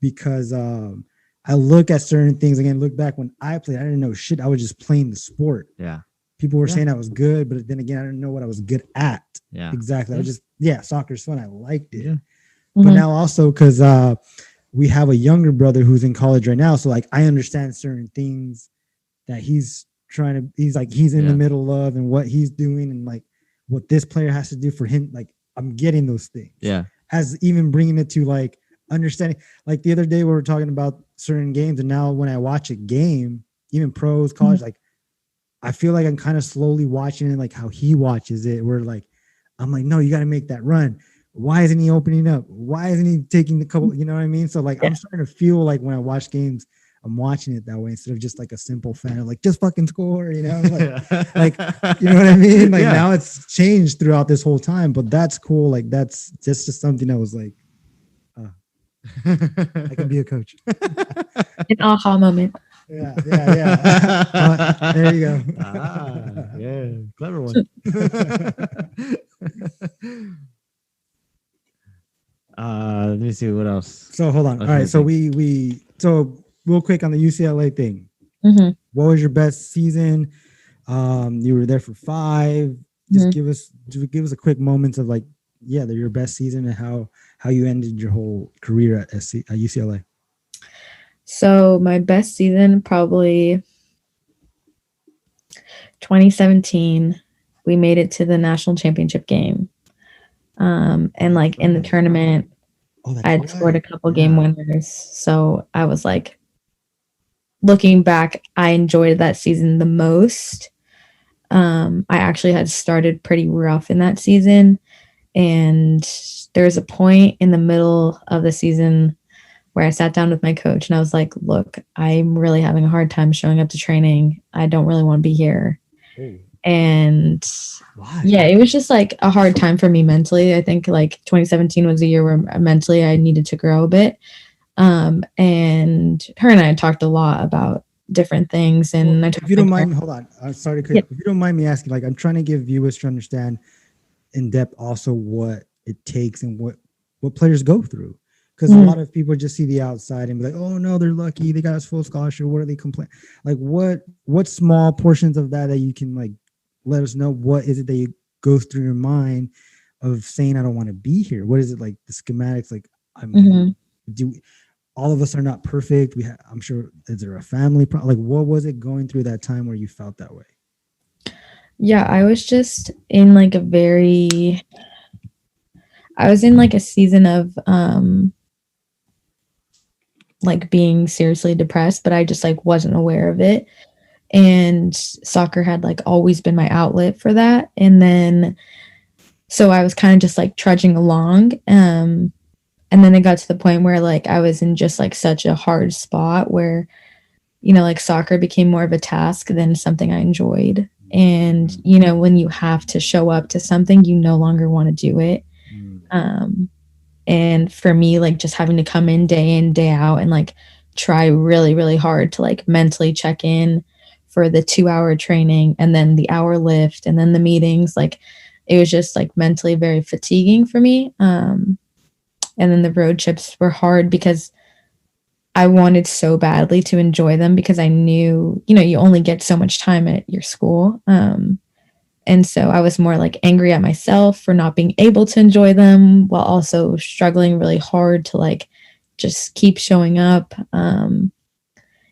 Because I look at certain things again. Look back when I played, I didn't know shit. I was just playing the sport. Yeah. People were saying I was good, but then again, I didn't know what I was good at. Yeah. Exactly. I was just soccer's fun. I liked it. Yeah. But now also because we have a younger brother who's in college right now, so like I understand certain things that he's in the middle of, and what he's doing, and like what this player has to do for him. Like I'm getting those things. Yeah. As even bringing it to like understanding. Like the other day we were talking about certain games, and now when I watch a game, even pros, college, like I feel like I'm kind of slowly watching it like how he watches it, where like I'm like, no, you got to make that run. Why isn't he opening up? Why isn't he taking the couple? You know what I mean? So like I'm starting to feel like when I watch games, I'm watching it that way instead of just like a simple fan of like just fucking score, like you know what I mean? Like now it's changed throughout this whole time, but that's cool. Like that's just something that was like, I can be a coach. An aha moment. Yeah. There you go. Yeah, clever one. Let me see what else. So hold on. All right. So so real quick on the UCLA thing. What was your best season? You were there for 5. Just give us a quick moments of like, your best season and how you ended your whole career at UCLA. So my best season, probably 2017. We made it to the national championship game. And like in the tournament, Oh, that's I'd scored a right. couple game winners. So I was like, looking back, I enjoyed that season the most. I actually had started pretty rough in that season. And there was a point in the middle of the season where I sat down with my coach and I was like, look, I'm really having a hard time showing up to training. I don't really want to be here. Oh, And why? yeah, it was just like a hard time for me mentally. I think like 2017 was a year where mentally I needed to grow a bit. And her and I talked a lot about different things. And I talked if you to don't my mind, hold on. I'm sorry to Yeah. if you don't mind me asking, like I'm trying to give viewers to understand in depth also what it takes and what players go through. Because a lot of people just see the outside and be like, oh no, they're lucky, they got us full scholarship. What are they complaining? Like what small portions of that you can like let us know what is it that you go through your mind of saying I don't want to be here? What is it like the schematics? Like do all of us are not perfect. I'm sure, is there a family problem? Like what was it going through that time where you felt that way? Yeah, I was just in like I was in like a season of like being seriously depressed, but I just like wasn't aware of it. And soccer had like always been my outlet for that. And then so I was kind of just like trudging along. And then it got to the point where like I was in just like such a hard spot where, like soccer became more of a task than something I enjoyed. And, when you have to show up to something, you no longer want to do it. And for me, like just having to come in, day out and like try really, really hard to like mentally check in for the 2-hour training and then the hour lift and then the meetings, like it was just like mentally very fatiguing for me. And then the road trips were hard because I wanted so badly to enjoy them because I knew, you only get so much time at your school. And so I was more like angry at myself for not being able to enjoy them while also struggling really hard to like just keep showing up.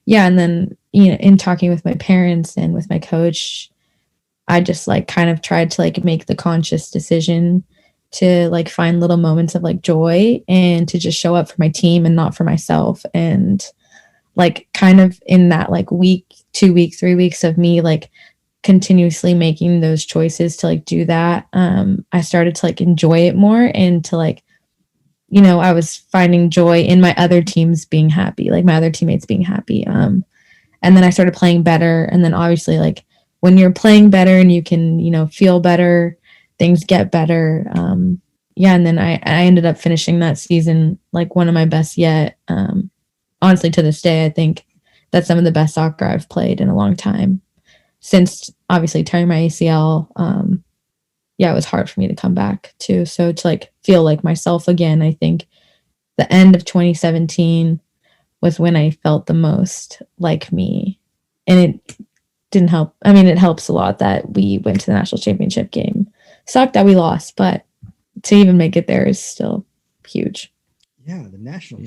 Yeah. And then, in talking with my parents and with my coach, I just like kind of tried to like make the conscious decision to like find little moments of like joy and to just show up for my team and not for myself. And like kind of in that like week, 2 weeks, 3 weeks of me like continuously making those choices to like do that, I started to like enjoy it more and to like, I was finding joy in my other teams being happy, like my other teammates being happy. And then I started playing better. And then obviously like when you're playing better and you can, feel better, things get better. Yeah. And then I ended up finishing that season like one of my best yet. Honestly, to this day, I think that's some of the best soccer I've played in a long time. Since obviously tearing my ACL, it was hard for me to come back too. So to like feel like myself again, I think the end of 2017 was when I felt the most like me. And it didn't help. I mean, it helps a lot that we went to the national championship game. Sucked that we lost, but to even make it there is still huge. Yeah, the national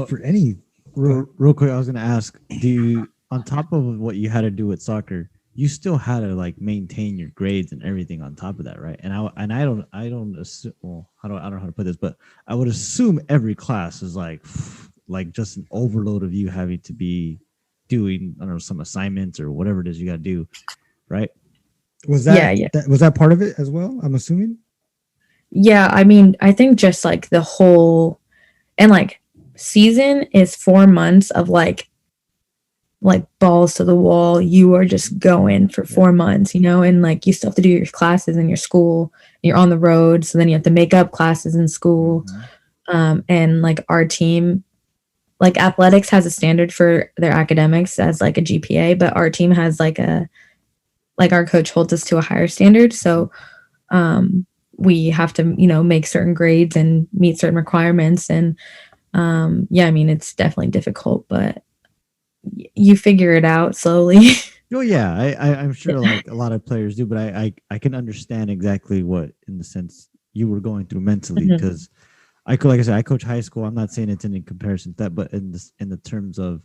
for any real quick, I was gonna ask, do you, on top of what you had to do with soccer, you still had to like maintain your grades and everything on top of that, right? And I don't assume, well, I don't know how to put this, but I would assume every class is like just an overload of you having to be doing, I don't know, some assignments or whatever it is you got to do, right? Was was that part of it as well? I'm assuming. Yeah, I mean, I think just like the whole and like season is 4 months of like balls to the wall. You are just going for 4 months, and like you still have to do your classes in your school. You're on the road, so then you have to make up classes in school. And like our team, like athletics has a standard for their academics as like a GPA, but our team has like our coach holds us to a higher standard. So we have to, make certain grades and meet certain requirements. And I mean, it's definitely difficult, but you figure it out slowly. Oh yeah, I'm sure like a lot of players do, but I can understand exactly what, in the sense, you were going through mentally, because like I said, I coach high school. I'm not saying it's in comparison to that, but in the terms of,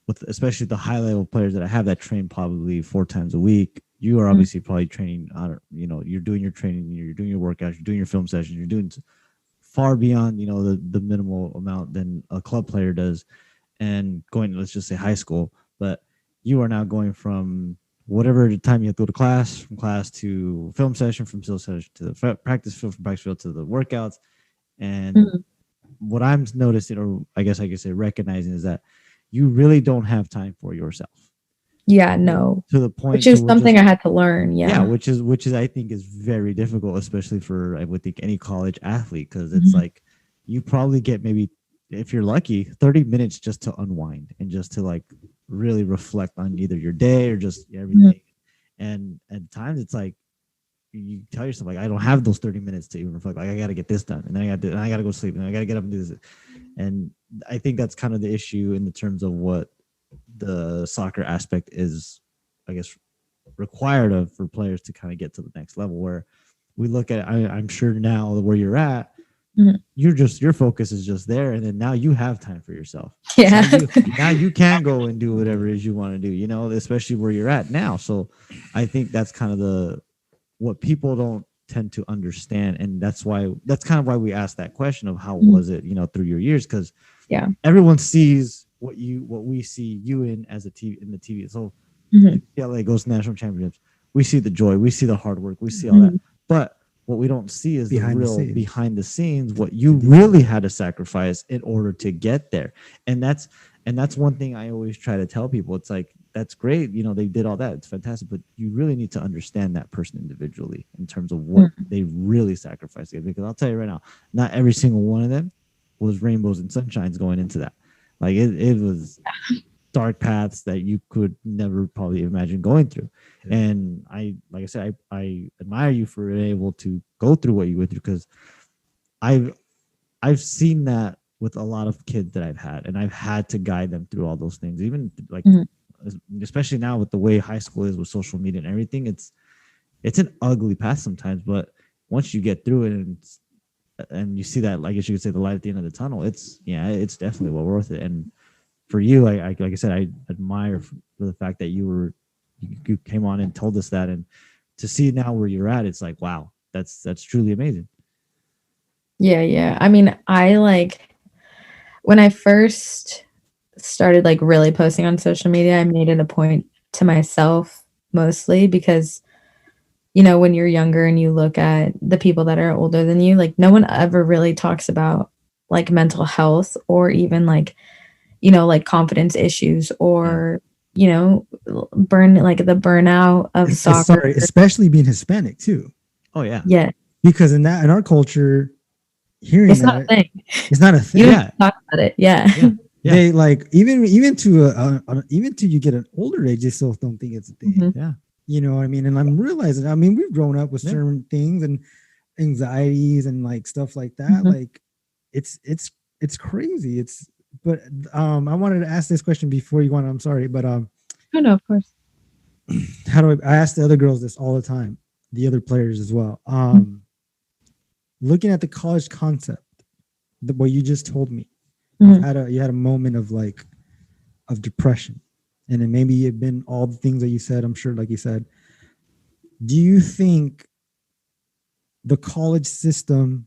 with especially the high level players that I have that train probably 4 times a week, you are obviously probably training. You're doing your training, you're doing your workouts, you're doing your film sessions, you're doing far beyond, the minimal amount than a club player does, and going, let's just say high school, but you are now going from whatever time you have to go to class, from class to film session, from film session to the practice field, from practice field to the workouts. And Mhm. what I'm noticing, or I guess I could say recognizing, is that you really don't have time for yourself. Yeah, no. To the point, Which is something I had to learn. yeah, Yeah. which is I think is very difficult, especially for, I would think, any college athlete, because it's like you probably get, maybe if you're lucky, 30 minutes just to unwind and just to like really reflect on either your day or just everything. And at times it's like you tell yourself, like, I don't have those 30 minutes to even reflect. Like, I got to get this done, and then I got to go sleep, and I got to get up and do this. And I think that's kind of the issue in the terms of what the soccer aspect is, I guess, required of for players to kind of get to the next level, where we look at, I'm sure now where you're at, your focus is just there, and then now you have time for yourself. Yeah. Now you can go and do whatever it is you want to do, especially where you're at now. So I think that's kind of what people don't tend to understand, and that's kind of why we asked that question of how was it, through your years, because everyone sees what we see you in as in the TV. So LA goes to national championships, we see the joy, we see the hard work, we see all that, but what we don't see is behind the scenes, what you really had to sacrifice in order to get there. And that's one thing I always try to tell people. It's like, that's great, they did all that, it's fantastic, but you really need to understand that person individually in terms of what they really sacrificed. Because I'll tell you right now, not every single one of them was rainbows and sunshines going into that. Like, it was dark paths that you could never probably imagine going through. And like I said, I admire you for being able to go through what you went through, because I've seen that with a lot of kids that I've had, and I've had to guide them through all those things. Even like, especially now with the way high school is with social media and everything, it's an ugly path sometimes. But once you get through it and you see that, I guess you could say, the light at the end of the tunnel, it's definitely well worth it. And for you, I like I said, I admire for the fact that you came on and told us that, and to see now where you're at, it's like, wow, that's truly amazing. Yeah. I mean, when I first started like really posting on social media, I made it a point to myself, mostly because, when you're younger and you look at the people that are older than you, like, no one ever really talks about like mental health, or even like, like confidence issues, or the burnout of soccer. Sorry, especially being Hispanic too. Oh yeah. Yeah. Because in our culture, hearing it's not a thing. It's not a thing. You don't talk about it. Yeah. They like, even to you get an older age, they still don't think it's a thing. Yeah. You know what I mean? And I'm realizing, we've grown up with certain things and anxieties and like stuff like that. Like, it's crazy. But I wanted to ask this question before you went. I'm sorry, but oh no, of course. How do I ask the other girls this all the time, the other players as well. Looking at the college concept, what you just told me, you had a moment of depression, and then maybe it been all the things that you said. I'm sure, like you said, do you think the college system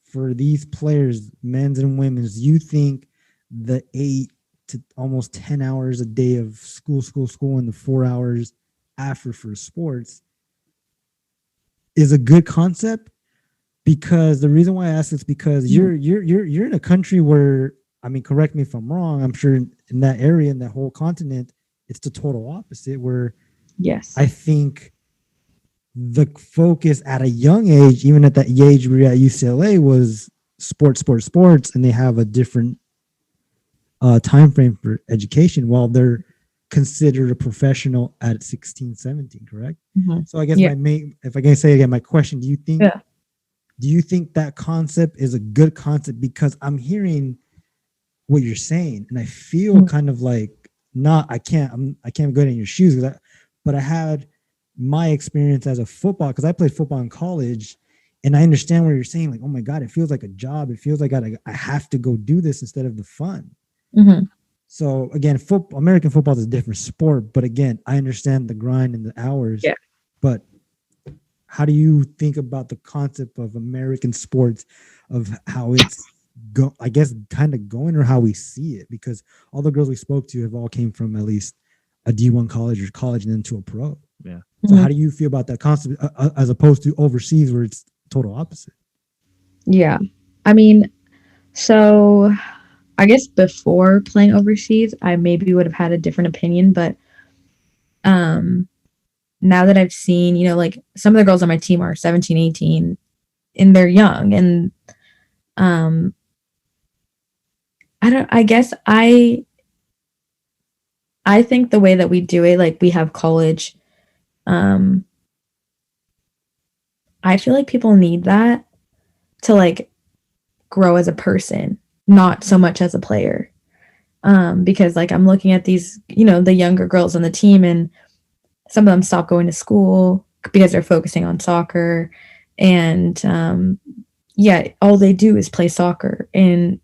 for these players, men's and women's, you think the 8 to almost 10 hours a day of school, and the 4 hours after for sports is a good concept? Because the reason why I ask is because you're in a country where, correct me if I'm wrong, I'm sure in that area, in that whole continent, it's the total opposite, where I think the focus at a young age, even at that age we were at UCLA, was sports, and they have a different time frame for education, while they're considered a professional at 16, 17, correct? So I guess if I can say again, my question, do you think that concept is a good concept? Because I'm hearing what you're saying, and I feel kind of like, I can't go in your shoes, but I had my experience as a football, because I played football in college, and I understand what you're saying. Like, oh my God, it feels like a job. It feels like I have to go do this instead of the fun. So again, American football is a different sport, but again, I understand the grind and the hours. Yeah. But how do you think about the concept of American sports of how it's I guess kind of going, or how we see it, because all the girls we spoke to have all came from at least a D1 college or college and then to a pro. Yeah. So how do you feel about that concept as opposed to overseas where it's total opposite? Yeah. I mean, so I guess before playing overseas, I maybe would have had a different opinion, but now that I've seen, you know, like some of the girls on my team are 17, 18, and they're young, and I guess I think the way that we do it, like we have college, I feel like people need that to like grow as a person, not so much as a player. Because like I'm looking at these, you know, the younger girls on the team, and some of them stop going to school because they're focusing on soccer, and yeah, all they do is play soccer. And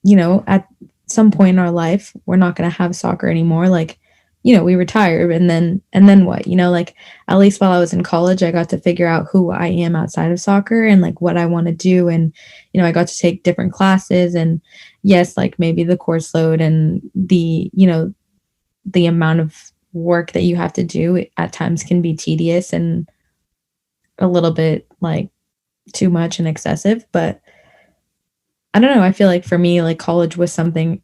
you know, at some point in our life, we're not going to have soccer anymore. Like, you know, we retire, and then what? You know, like at least while I was in college, I got to figure out who I am outside of soccer and like what I want to do. And you know, I got to take different classes, and yes, like maybe the course load and the, you know, the amount of work that you have to do at times can be tedious and a little bit like too much and excessive. But I don't know. I feel like for me, like college was something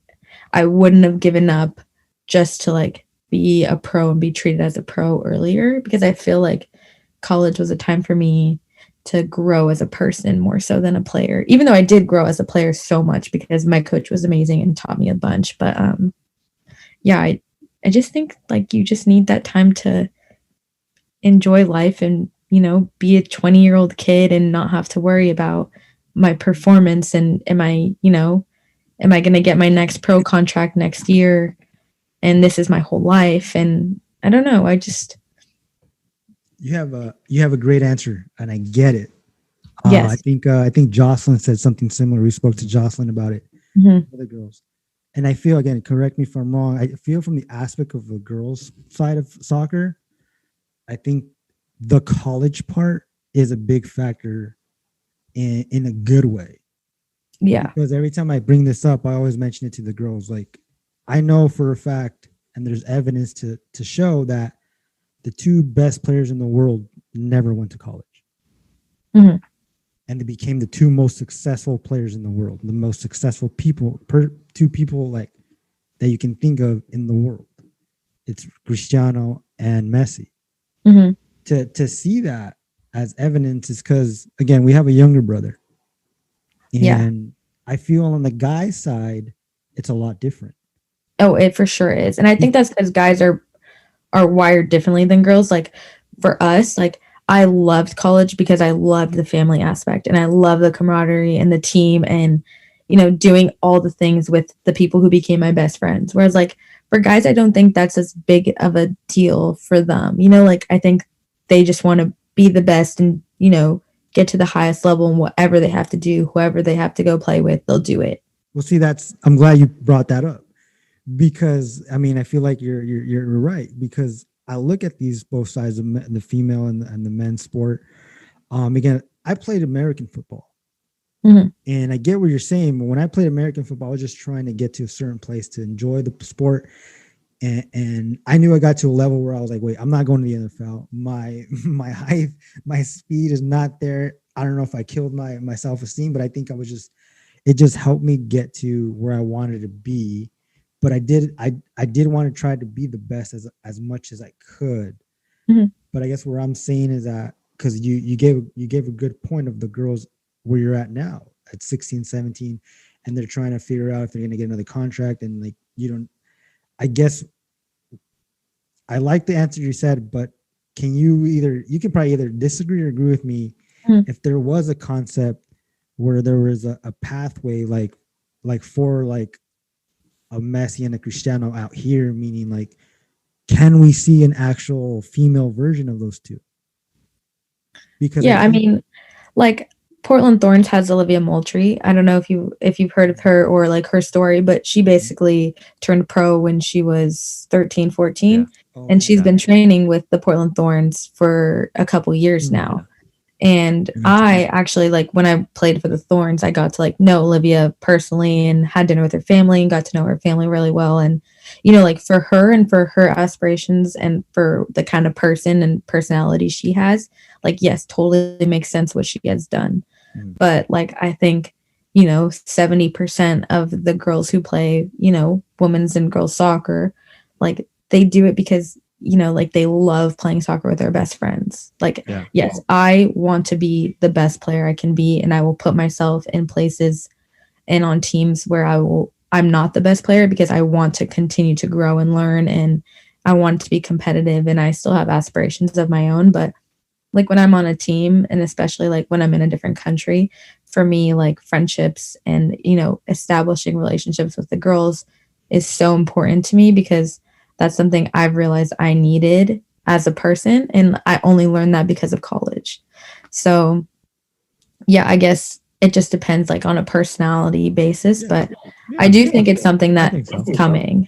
I wouldn't have given up just to like be a pro and be treated as a pro earlier, because I feel like college was a time for me to grow as a person more so than a player, even though I did grow as a player so much because my coach was amazing and taught me a bunch. But yeah, I just think like you just need that time to enjoy life and, you know, be a 20-year-old kid and not have to worry about my performance and am I going to get my next pro contract next year, and this is my whole life. And I don't know, You have a great answer, and I get it. Yes. I think Jocelyn said something similar. We spoke to Jocelyn about it. For the girls, and I feel, again, correct me if I'm wrong, I feel from the aspect of the girls side of soccer, I think the college part is a big factor in a good way. Yeah. Because every time I bring this up, I always mention it to the girls. Like, I know for a fact, and there's evidence to show that the two best players in the world never went to college. And they became the two most successful players in the world, the most successful two people like that you can think of in the world. It's Cristiano and Messi. To see that as evidence is because, again, we have a younger brother. And I feel on the guy's side, it's a lot different. Oh, it for sure is. And I think that's because guys are wired differently than girls. Like for us, like I loved college because I loved the family aspect and I love the camaraderie and the team and, you know, doing all the things with the people who became my best friends. Whereas like for guys, I don't think that's as big of a deal for them. You know, like I think they just want to be the best and, you know, get to the highest level, and whatever they have to do, whoever they have to go play with, they'll do it. Well, see, I'm glad you brought that up, because I mean, I feel like you're right, because I look at these both sides of the female and the men's sport. Again, I played American football, and I get what you're saying. But when I played American football, I was just trying to get to a certain place to enjoy the sport. And I knew I got to a level where I was like, wait, I'm not going to the NFL. My height, my speed is not there. I don't know if I killed my self-esteem, but I think it just helped me get to where I wanted to be. But I did want to try to be the best as much as I could. But I guess where I'm saying is that, because you gave a good point of the girls where you're at now at 16, 17, and they're trying to figure out if they're going to get another contract, and like, I guess I like the answer you said, but you can probably either disagree or agree with me. If there was a concept where there was a pathway like for like a Messi and a Cristiano out here, meaning like, can we see an actual female version of those two? Because I mean, like Portland Thorns has Olivia Moultrie. I don't know if you've heard of her or like her story, but she basically turned pro when she was 13, 14. And she's been training with the Portland Thorns for a couple years now. And I actually, like, when I played for the Thorns, I got to like know Olivia personally and had dinner with her family and got to know her family really well. And, you know, like for her and for her aspirations and for the kind of person and personality she has, like, yes, totally makes sense what she has done. But like, I think, you know, 70% of the girls who play, you know, women's and girls soccer, like they do it because, you know, like they love playing soccer with their best friends. Like, yes, I want to be the best player I can be, and I will put myself in places and on teams where I'm not the best player because I want to continue to grow and learn, and I want to be competitive, and I still have aspirations of my own. But like when I'm on a team, and especially like when I'm in a different country, for me, like friendships and, you know, establishing relationships with the girls is so important to me because that's something I've realized I needed as a person. And I only learned that because of college. So yeah, I guess it just depends like on a personality basis, but I do think it's something that is coming.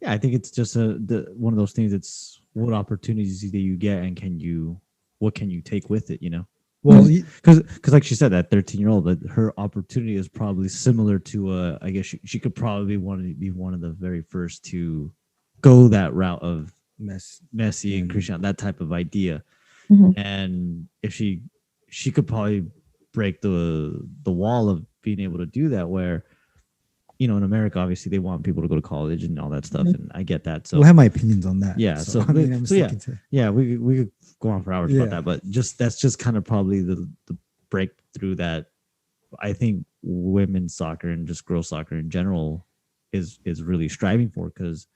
Yeah, I think it's just one of those things. It's what opportunities that you get and what can you take with it, you know? Well, because like she said, that 13-year-old, that her opportunity is probably similar to I guess she could probably want to be one of the very first to go that route of Messi and Cristiano, that type of idea. And if she could probably break the wall of being able to do that, where, you know, in America, obviously they want people to go to college and all that stuff, and I get that. So we'll have my opinions on that. Yeah. So, we could go on for hours about that, but that's just kind of probably the breakthrough that I think women's soccer and just girls soccer in general is really striving for, because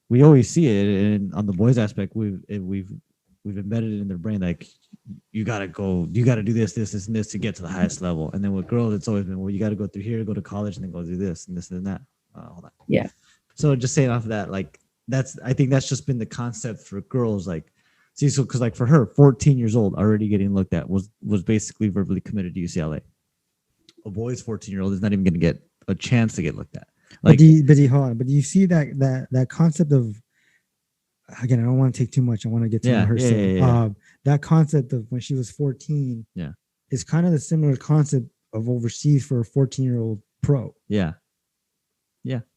we always see it, and on the boys aspect, we've embedded it in their brain, like you got to do this and this to get to the highest level. And then with girls, it's always been, well, you got to go through here, go to college, and then go do this and this and that. Hold on. Yeah. So just saying off of that, like I think that's just been the concept for girls. Like, see, so because like for her, 14 years old, already getting looked at, was basically verbally committed to UCLA. A boy's 14-year-old is not even going to get a chance to get looked at. Like, but you see that concept of, again, I don't want to take too much. I want to get to know her. That concept of when she was 14, is kind of the similar concept of overseas for a 14-year-old pro. Yeah.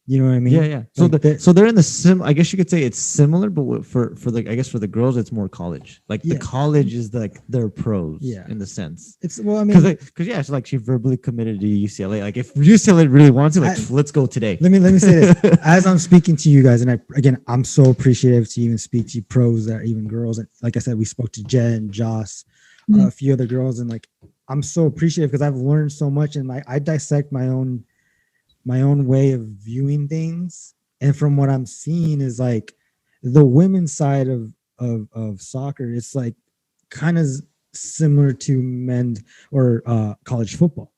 You know what I mean? Yeah. So so they're in the I guess you could say it's similar, but for I guess for the girls, it's more college. Like the college is like they're pros. Yeah. In the sense. It's, well, I mean, because it's like she verbally committed to UCLA. Like if UCLA really wants it, like let's go today. Let me say this. As I'm speaking to you guys, and I'm so appreciative to even speak to pros that are even girls. And like I said, we spoke to Jen, Joss, a few other girls, and like I'm so appreciative because I've learned so much, and I dissect my own way of viewing things. And from what I'm seeing is like the women's side of soccer, it's like kind of similar to men's or college football.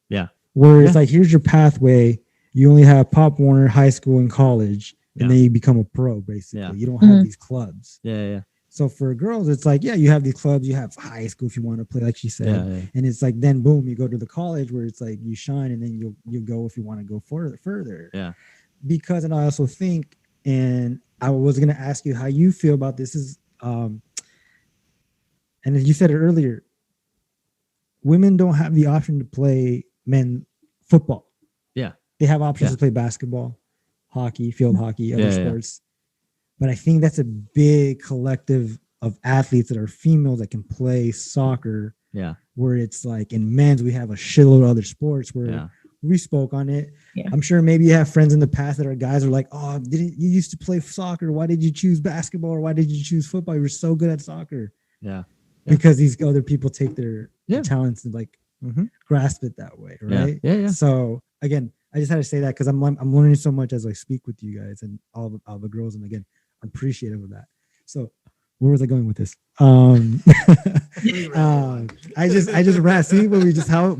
Yeah. Where it's like, here's your pathway. You only have Pop Warner, high school, and college, and then you become a pro, basically. Yeah. You don't have these clubs. Yeah. So for girls, it's like, you have these clubs, you have high school if you want to play, like she said. Yeah. And it's like, then boom, you go to the college where it's like you shine, and then you go if you want to go further. Yeah. Because, and I also think, and I was going to ask you how you feel about this is, and you said it earlier, women don't have the option to play men football. Yeah. They have options to play basketball, hockey, field hockey, other sports. But I think that's a big collective of athletes that are females that can play soccer. Yeah. Where it's like in men's, we have a shitload of other sports where we spoke on it. Yeah. I'm sure maybe you have friends in the past that are guys who are like, oh, didn't you used to play soccer? Why did you choose basketball, or why did you choose football? You were so good at soccer. Yeah. Because these other people take their talents and like grasp it that way. Right. Yeah. So again, I just had to say that because I'm learning so much as I speak with you guys and all the girls. And again, I'm appreciative of that. So where was I going with this? I just ran. See, but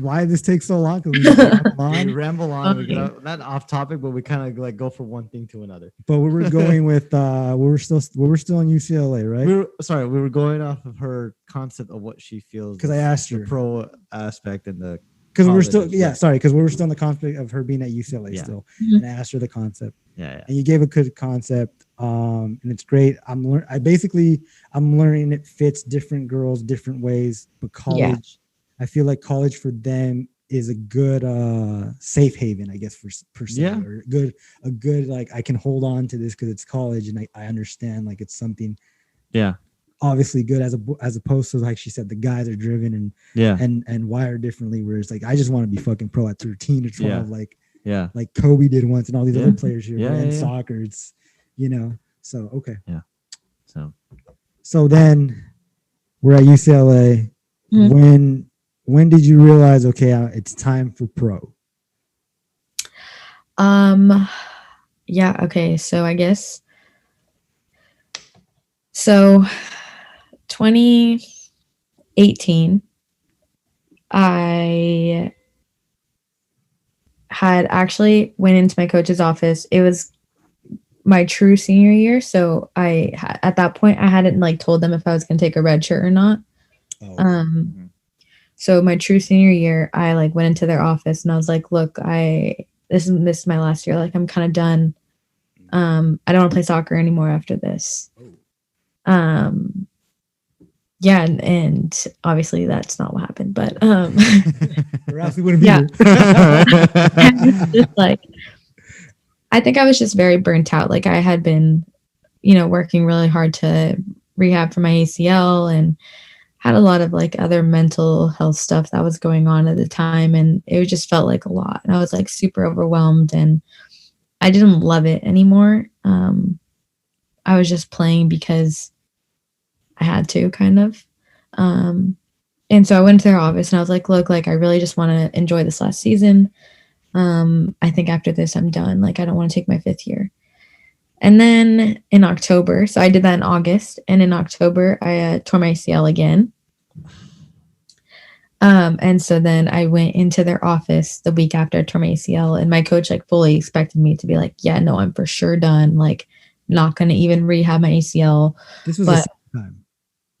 why this takes so long? We ramble on. We get not off topic, but we kind of like go from one thing to another. But we were going with we're still on UCLA, right? We were going off of her concept of what she feels. Because I asked her the pro aspect and the because we were still College, right. sorry, because we were still in the conflict of her being at UCLA Yeah. still, Mhm. and I asked her the concept, Yeah. and you gave a good concept, and it's great. I'm learning it fits different girls different ways, but college, I feel like college for them is a good safe haven, I guess, for per se, Yeah. or a good like I can hold on to this because it's college and I understand like it's something Yeah. obviously good as opposed to, like she said, the guys are driven Yeah. and wired differently, where it's like I just want to be fucking pro at 13 or 12, Yeah. like Kobe did once and all these Yeah. other players here. Yeah, But in yeah. soccer, it's so okay. So So then we're at UCLA. Mhm. When did you realize, okay, it's time for pro? Yeah, okay. So I guess 2018, I had actually went into my coach's office. It was my true senior year, so at that point I hadn't like told them if I was going to take a red shirt or not. Oh, Um so my true senior year, I like went into their office and I was like, look, this is my last year. Like I'm kind of done. I don't want to play soccer anymore after this. Yeah, and obviously that's not what happened, but or else we wouldn't be Yeah. here. just like I think I was just very burnt out. Like I had been, working really hard to rehab for my ACL and had a lot of like other mental health stuff that was going on at the time, and it just felt like a lot. And I was like super overwhelmed and I didn't love it anymore. I was just playing because I had to, kind of. And so I went to their office and I was like, look, like I really just want to enjoy this last season. I think after this I'm done. Like I don't want to take my 5th year. And then in October, so I did that in August, and in October I tore my ACL again. And so then I went into their office the week after I tore my ACL, and my coach like fully expected me to be like, yeah, no, I'm for sure done. Like not going to even rehab my ACL. This was the second time.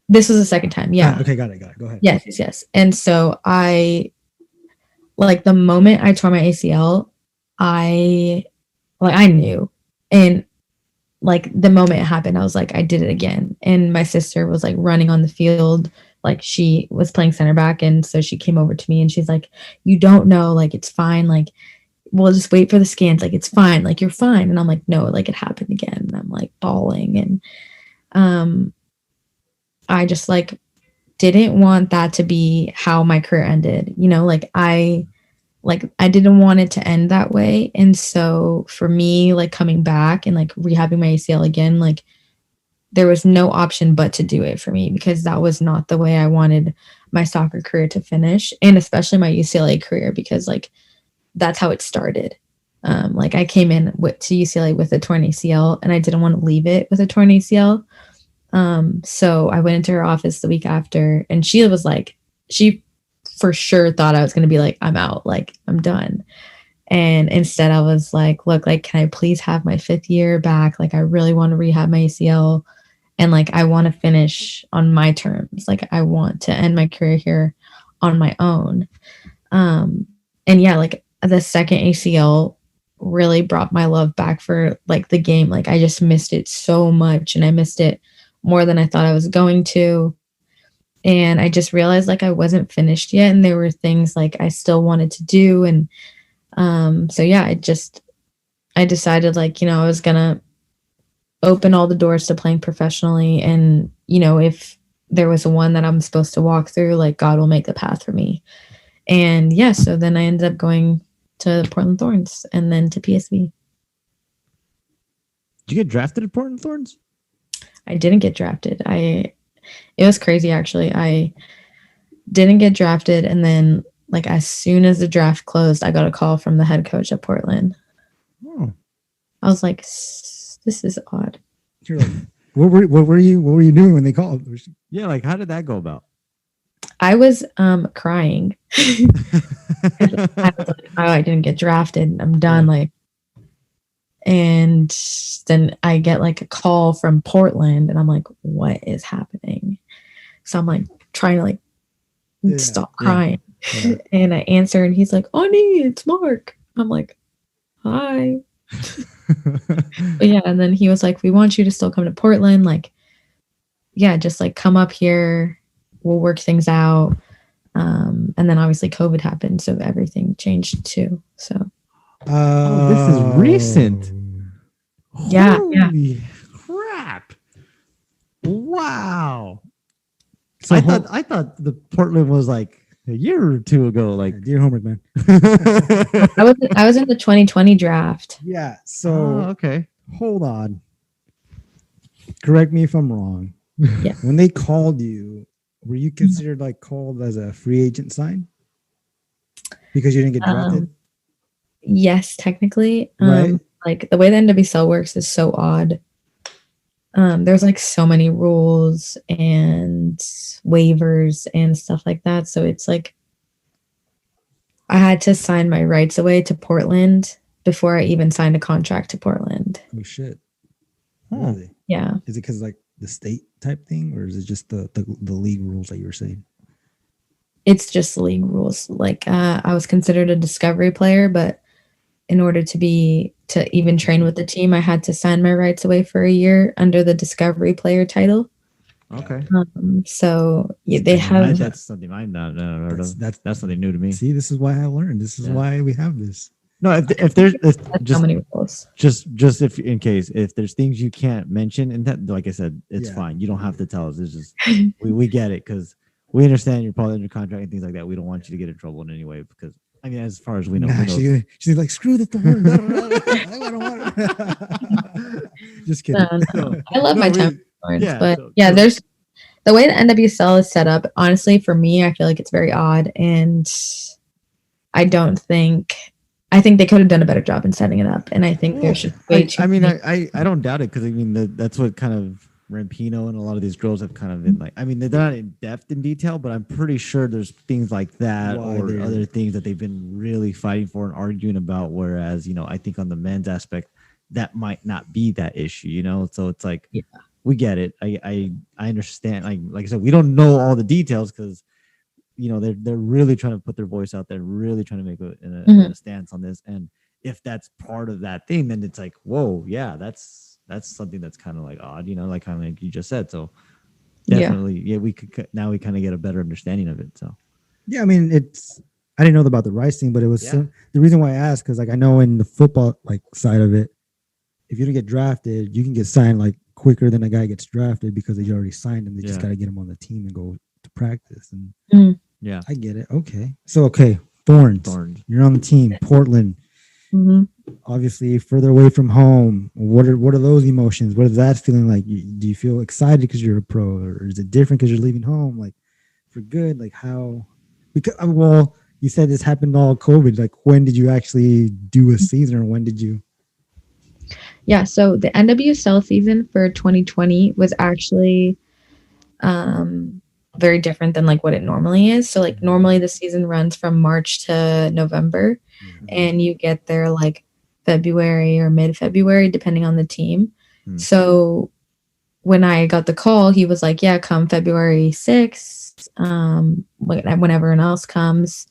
This was the second time. Yeah. Okay. Got it. Go ahead. Yes. And so I, like the moment I tore my ACL, I knew, and like the moment it happened, I was like, I did it again. And my sister was like running on the field. Like she was playing center back. And so she came over to me and she's like, you don't know, like, it's fine. Like, we'll just wait for the scans. Like, it's fine. Like, you're fine. And I'm like, no, like it happened again. And I'm like bawling. And, I just like didn't want that to be how my career ended. I didn't want it to end that way. And so for me, like coming back and like rehabbing my ACL again, like there was no option but to do it for me, because that was not the way I wanted my soccer career to finish, and especially my UCLA career, because like that's how it started. Like I came in to UCLA with a torn ACL, and I didn't want to leave it with a torn ACL. So I went into her office the week after, and she was like, she for sure thought I was going to be like, I'm out, like I'm done. And instead I was like, look, like, can I please have my 5th year back? Like, I really want to rehab my ACL, and like, I want to finish on my terms. Like, I want to end my career here on my own. And yeah, like the second ACL really brought my love back for like the game. Like I just missed it so much, and I missed it more than I thought I was going to. And I just realized like I wasn't finished yet, and there were things like I still wanted to do. And so yeah, I decided like, I was gonna open all the doors to playing professionally, and if there was one that I'm supposed to walk through, like God will make the path for me. And yeah, so then I ended up going to Portland Thorns and then to PSV. Did you get drafted at Portland Thorns? I didn't get drafted. It was crazy, actually. I didn't get drafted, and then like as soon as the draft closed, I got a call from the head coach at Portland. Oh. I was like, this is odd. You're like, what were you doing when they called? Yeah, like how did that go about? I was crying. I was like, oh, I didn't get drafted. I'm done. Yeah. Like, and then I get like a call from Portland, and I'm like, what is happening? So I'm like trying to like stop crying. Yeah. And I answer and he's like, Ani, it's Mark. I'm like, hi. But yeah, and then he was like, we want you to still come to Portland. Like, yeah, just like come up here. We'll work things out. And then obviously COVID happened, so everything changed too. So Oh, this is recent. Yeah, yeah. Holy crap! Wow. So I thought the Portland was like a year or two ago. Like, do your homework, man. I was in the 2020 draft. Yeah. So oh, okay. hold on. Correct me if I'm wrong. Yeah. When they called you, were you considered like called as a free agent sign because you didn't get drafted? Yes, technically. Right. Like the way the NWSL works is so odd. There's like so many rules and waivers and stuff like that. So it's like I had to sign my rights away to Portland before I even signed a contract to Portland. Oh shit. Oh. Really? Yeah. Is it because like the state type thing, or is it just the league rules that you were saying? It's just league rules. Like I was considered a discovery player, but in order to even train with the team, I had to sign my rights away for a year under the discovery player title. Okay. So yeah, they have. That's something I've not heard of. That's something new to me. See, this is why I learned. This is why we have this. No, if there's So many rules. just if in case if there's things you can't mention, and that, like I said, it's fine. You don't have to tell us. It's just we get it because we understand you're probably under contract and things like that. We don't want you to get in trouble in any way because I mean, as far as we know, Nah, she's like, screw the Thorn. I don't want it. Just kidding. No. I love my time with Thorns, yeah, but so- yeah, there's the way the NWSL is set up. Honestly, for me, I feel like it's very odd, and I think they could have done a better job in setting it up. And I think there's just way too. I mean, many- I don't doubt it because I mean that's what kind of Rampino and a lot of these girls have kind of been like. I mean, they're not in depth in detail, but I'm pretty sure there's things like that Why or they're- other things that they've been really fighting for and arguing about. Whereas, I think on the men's aspect, that might not be that issue. So it's like, Yeah. we get it. I understand. Like I said, we don't know all the details because they're really trying to put their voice out there, really trying to make a stance on this. And if that's part of that thing, then it's like, whoa, yeah, that's something that's kind of like odd, like kind of like you just said. So definitely, we could now we kind of get a better understanding of it. So Yeah, I mean, I didn't know about the rice thing, but it was the reason why I asked because like I know in the football like side of it, if you don't get drafted, you can get signed like quicker than a guy gets drafted because they already signed him. They just got to get him on the team and go to practice. And yeah, I get it. Okay, so Thorns, you're on the team, Portland. Obviously, further away from home. What are those emotions? What is that feeling like? Do you feel excited because you're a pro, or is it different because you're leaving home, like for good? Like how? Because you said this happened all COVID. Like when did you actually do a season, or when did you? Yeah, so the NWSL season for 2020 was actually very different than like what it normally is. So like normally the season runs from March to November, and you get there like February or mid-February depending on the team. So when I got the call, he was like, yeah, come February 6th, when everyone else comes.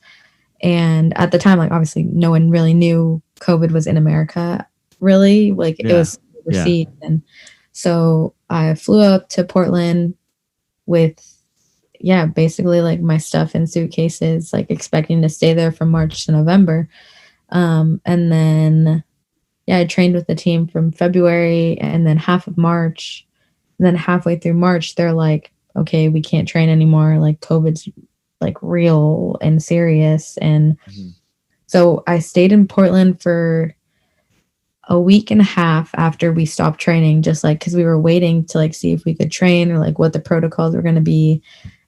And at the time, like obviously no one really knew COVID was in America, really. Like it was overseas. And so I flew up to Portland with basically like my stuff in suitcases, like expecting to stay there from March to November. And then I trained with the team from February and then half of March. And then halfway through March, they're like, okay, we can't train anymore. Like COVID's like real and serious. And so I stayed in Portland for a week and a half after we stopped training, just like because we were waiting to like see if we could train or like what the protocols were going to be.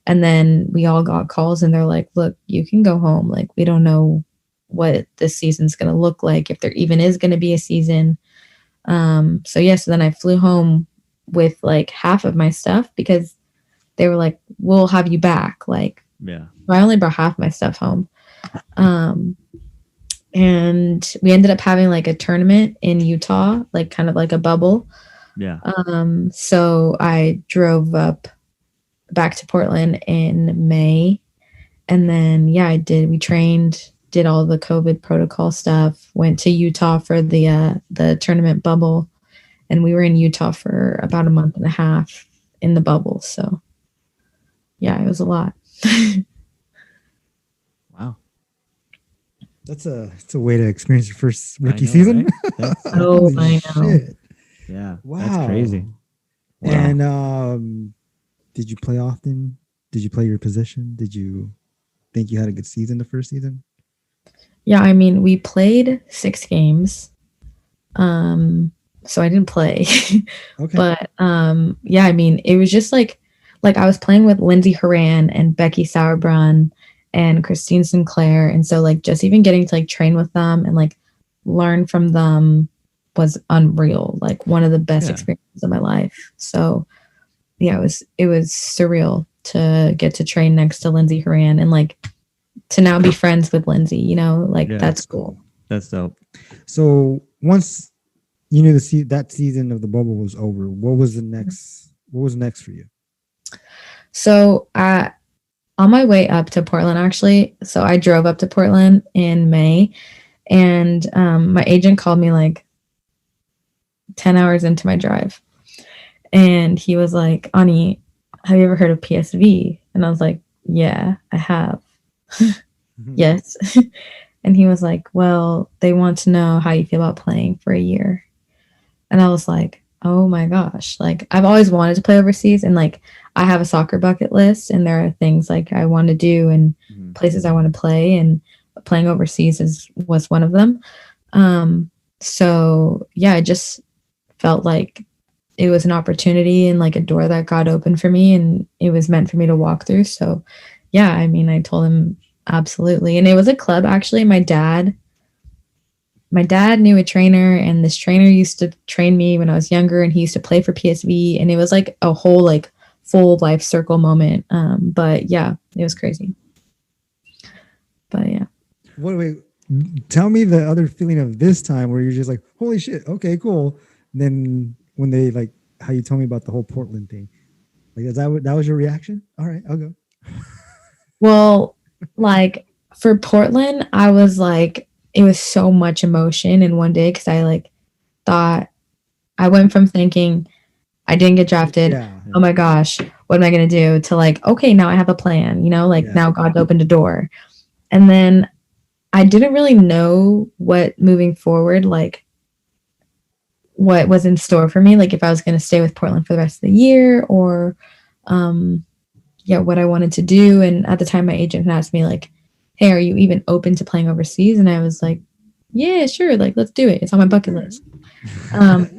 And then we all got calls and they're like, look, you can go home. Like, we don't know what this season's going to look like, if there even is going to be a season. So then I flew home with like half of my stuff because they were like, we'll have you back. Like, I only brought half my stuff home. And we ended up having like a tournament in Utah, like kind of like a bubble. So I drove up back to Portland in May, And then we trained, did all the COVID protocol stuff, went to Utah for the tournament bubble, and we were in Utah for about a month and a half in the bubble. So yeah, it was a lot. Wow. It's a way to experience your first I rookie know, season. right? Oh, Holy I know. shit. Yeah. Wow. That's crazy. Wow. And did you play often? Did you play your position? Did you think you had a good season the first season? Yeah, I mean, we played 6 games. So I didn't play. Okay. But yeah, I mean, it was just like I was playing with Lindsay Horan and Becky Sauerbrunn and Christine Sinclair. And so like just even getting to like train with them and like learn from them was unreal. Like one of the best experiences of my life. So yeah, it was surreal to get to train next to Lindsay Horan and like to now be friends with Lindsay, you know, like that's cool. That's dope. So once you knew that season of the bubble was over, what was next for you? So on my way up to Portland, actually, so I drove up to Portland in May, and my agent called me like 10 hours into my drive. And he was like, Ani, have you ever heard of PSV? And I was like, yeah, I have. Yes. And he was like, well, they want to know how you feel about playing for a year. And I was like, oh my gosh, like I've always wanted to play overseas, and like I have a soccer bucket list, and there are things like I want to do and places I want to play, and playing overseas was one of them. So yeah, I just felt like it was an opportunity and like a door that got open for me, and it was meant for me to walk through. So yeah, I mean, I told him absolutely. And it was a club, actually. My dad knew a trainer, and this trainer used to train me when I was younger, and he used to play for PSV, and it was like a whole like full life circle moment. But yeah, it was crazy. But yeah. Wait, tell me the other feeling of this time where you're just like, holy shit, okay, cool. And then when they like how you told me about the whole Portland thing, like that was your reaction? All right, I'll go. Well, like for Portland, I was like, it was so much emotion in one day, because I like thought, I went from thinking I didn't get drafted, oh my gosh, what am I gonna do, to like, okay, now I have a plan, you know, like now God's opened a door. And then I didn't really know what moving forward, like what was in store for me, like if I was gonna stay with Portland for the rest of the year, or what I wanted to do. And at the time my agent had asked me like, hey, are you even open to playing overseas? And I was like, yeah, sure, like let's do it, it's on my bucket list.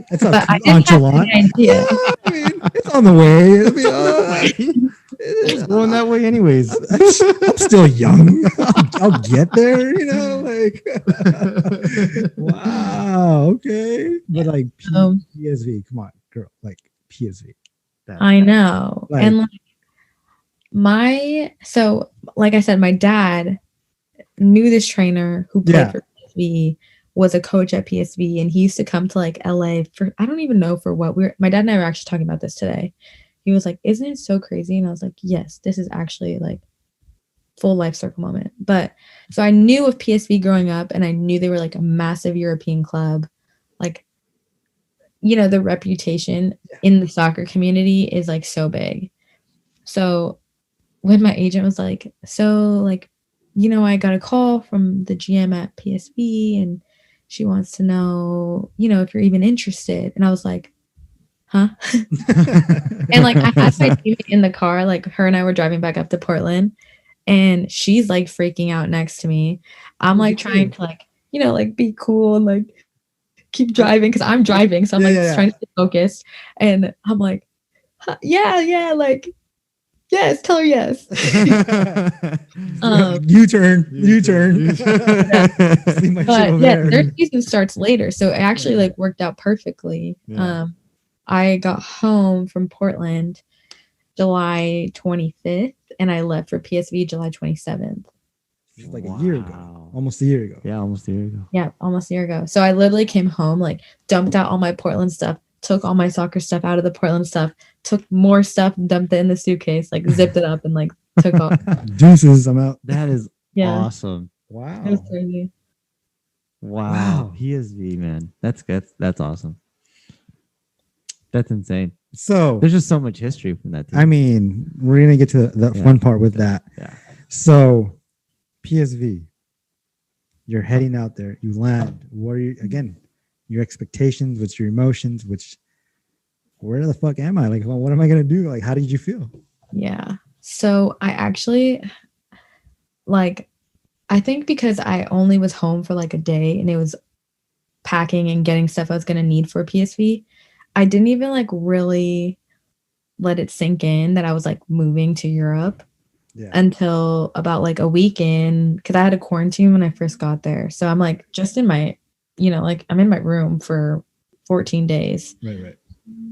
It's but I didn't have any idea. I mean, it's on the way. It's going that way anyways. I'm still young. I'll get there, you know, like wow, okay. But like PSV, come on, girl, like PSV. I know. Like, and like I said, my dad knew this trainer who played for PSV, was a coach at PSV, and he used to come to like LA for, I don't even know for what. My dad and I were actually talking about this today. He was like, isn't it so crazy? And I was like, yes, this is actually like full life circle moment. But so I knew of PSV growing up, and I knew they were like a massive European club. Like, you know, the reputation in the soccer community is like so big. So when my agent was like, so like, you know, I got a call from the GM at PSV, and she wants to know, you know, if you're even interested. And I was like, huh? And like I had my teammate in the car, like her and I were driving back up to Portland, and she's like freaking out next to me. I'm like trying to like, you know, like be cool and like keep driving, because I'm driving, so I'm just trying to stay focused. And I'm like, huh, yeah, like yes, tell her yes. U-turn. But their season starts later, so it actually like worked out perfectly. I got home from Portland July 25th, and I left for PSV July 27th. Like a year ago. Almost a year ago. Yeah, almost a year ago. Yeah, almost a year ago. So I literally came home, like dumped out all my Portland stuff, took all my soccer stuff out of the Portland stuff, took more stuff, dumped it in the suitcase, like zipped it up, and like took off. Deuces, I'm out. That is Yeah, awesome. it was Wow. crazy. Wow. Wow. PSV, man. That's awesome. That's insane. So, There's just so much history from that team. I mean, we're gonna get to the Yeah. fun part with that. Yeah. So, PSV, you're heading out there. You land. What are you again? Your expectations, what's your emotions, where the fuck am I? Like, what am I gonna do? Like, how did you feel? Yeah. So I actually like I think because I only was home for like a day and it was packing and getting stuff I was gonna need for PSV, I didn't even like really let it sink in that I was like moving to Europe Yeah. until about like a weekend because I had a quarantine when I first got there. So I'm like just in my, like I'm in my room for 14 days. Right.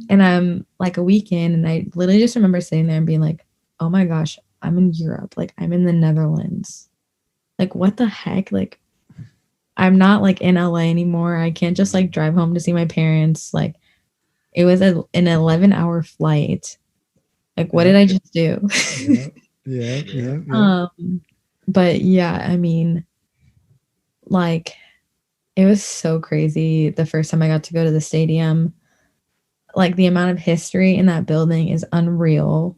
And I'm like a weekend and I literally just remember sitting there and being like, oh my gosh, I'm in Europe. Like I'm in the Netherlands. Like what the heck? Like I'm not like in LA anymore. I can't just like drive home to see my parents. Like it was an 11-hour flight. Like what did I just do? Yeah. But yeah, I mean, like it was so crazy the first time I got to go to the stadium. Like the amount of history in that building is unreal.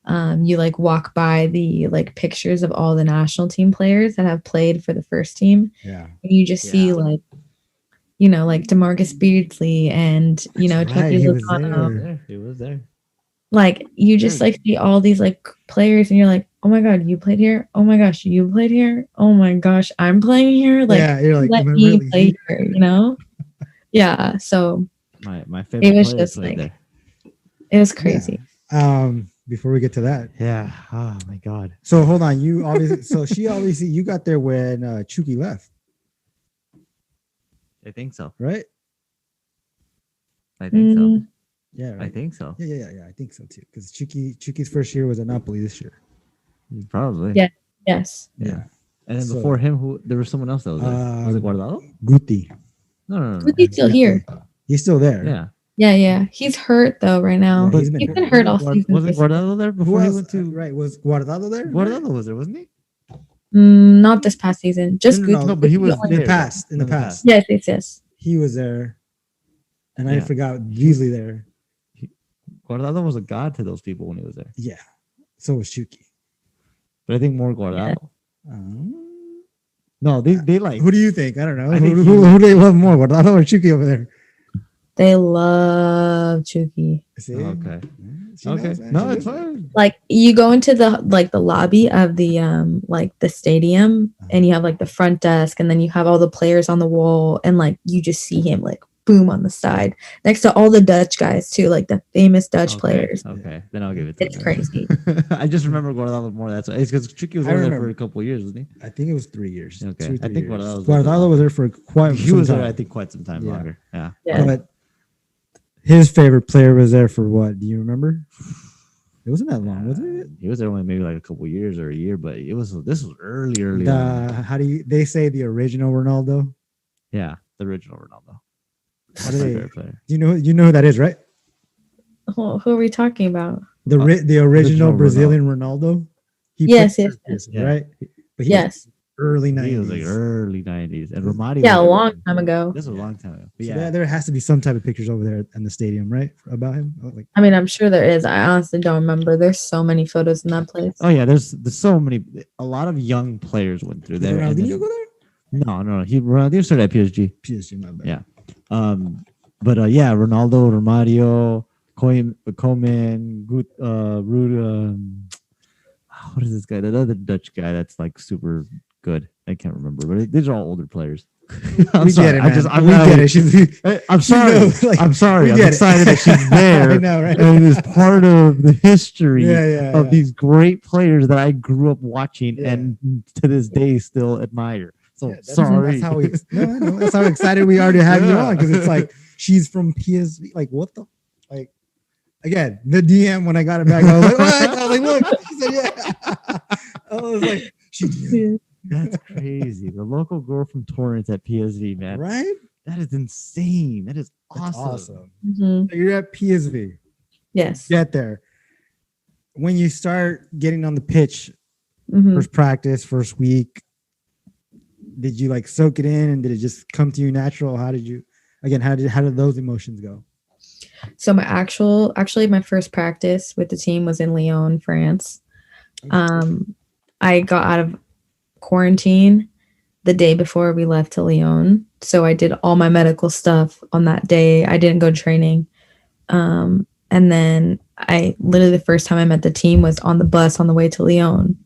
You like walk by the like pictures of all the national team players that have played for the first team. Yeah. And you just see like, like DeMarcus Beardsley and, That's right, Toby he was Lozano. there. He was there. Like you just like see all these like players and you're like, oh my God, you played here? Oh my gosh, you played here? Oh my gosh, I'm playing here? Like, Yeah, you're like, let am I me really play here, Yeah. So My favorite it was player just played like, there. it was crazy. Before we get to that, Yeah. Oh my God. so hold on. You obviously, you got there when Chucky left, I think so. right? I think so. Mm, Yeah, right. I think so. Yeah. I think so too. Because Chucky's first year was at Napoli this year. Probably. Yeah. Yes. Yeah. And then So, before him, there was someone else that was there. Was it Guardado? Guti. No. He's still here. He's still there. Yeah. Yeah. He's hurt though right now. Yeah, He's been hurt all season. Wasn't Guardado there Who before he else? went to? Right, was Guardado there? Guardado was there, wasn't he? Not this past season. Just No, Guti. but he was in the there, past. though. In the past, Yes. he was there, and I Yeah. forgot Beasley there. Guardado was a god to those people when he was there. Yeah, so was Chucky. But I think more Guardado. Um, No, they like. Who do you think? I don't know. I think Who do they love more, Guardado or Chucky over there? They love Chucky. See? Okay. She Okay. knows, man. No, She it's lives there. fine. Like you go into the lobby of the like the stadium and you have like the front desk and then you have all the players on the wall and like you just see him like boom on the side next to all the Dutch guys too, like the famous Dutch players. Okay, then I'll give it to It's him. crazy. I just remember Guardado more. That's why. It's because Chucky was I over there remember. for a couple of years, wasn't he? I think it was 3 years. Okay. 2 or 3 I think years. Guardado Was there for quite He some was there, time. I think, quite some time Yeah. longer. Yeah. Yeah. But his favorite player was there for what? Do you remember? It wasn't that long, was it? He was there only maybe like a couple of years or a year, but this was early on. How do they say the original Ronaldo? Yeah, the original Ronaldo. How That's do my they? favorite player. You know who that is, right? Who are we talking about? The original original Brazilian Ronaldo. He Yes, played yes, for yes. PSV, Yeah. right? But he Yes. was early 90s. He was like early 90s. And Romario. Yeah, a was- long time ago. This was a long time ago. But So yeah. there has to be some type of pictures over there in the stadium, right? About him. Like, I mean, I'm sure there is. I honestly don't remember. There's so many photos in that place. Oh yeah, there's so many. A lot of young players went through there. and Ronaldinho then- go there? No. Ronaldinho started at PSG. PSG, my bad. Yeah. Yeah, Ronaldo, Romario, Koeman, Ruud. What is this guy? That other Dutch guy that's like super good. I can't remember, but these are all older players. I'm We sorry. get it, man. I'm We not- get it. She's, I'm sorry. knows, like, I'm sorry. we I'm get it. excited that she's there. I know, right? And is part of the history Yeah, of yeah. these great players that I grew up watching Yeah. and to this day still admire. So Yeah, that's- sorry. That's how we. No, I know. That's how excited we are to have you Yeah. on, because it's like she's from PSV. Like, what the? Like, again, the DM when I got it back, I was like, what? I was like, look. She said, yeah. I was like, she did. That's crazy. The local girl from Torrance at PSV, man. Right? That is insane. That is That's awesome. awesome. Mhm. So you're at PSV. Yes. Get there. when you start getting on the pitch, Mhm. first practice, first week, did you like soak it in and did it just come to you natural? How did those emotions go? So actually my first practice with the team was in Lyon, France. I got out of quarantine the day before we left to Lyon. So I did all my medical stuff on that day. I didn't go training. And then I literally the first time I met the team was on the bus on the way to Lyon.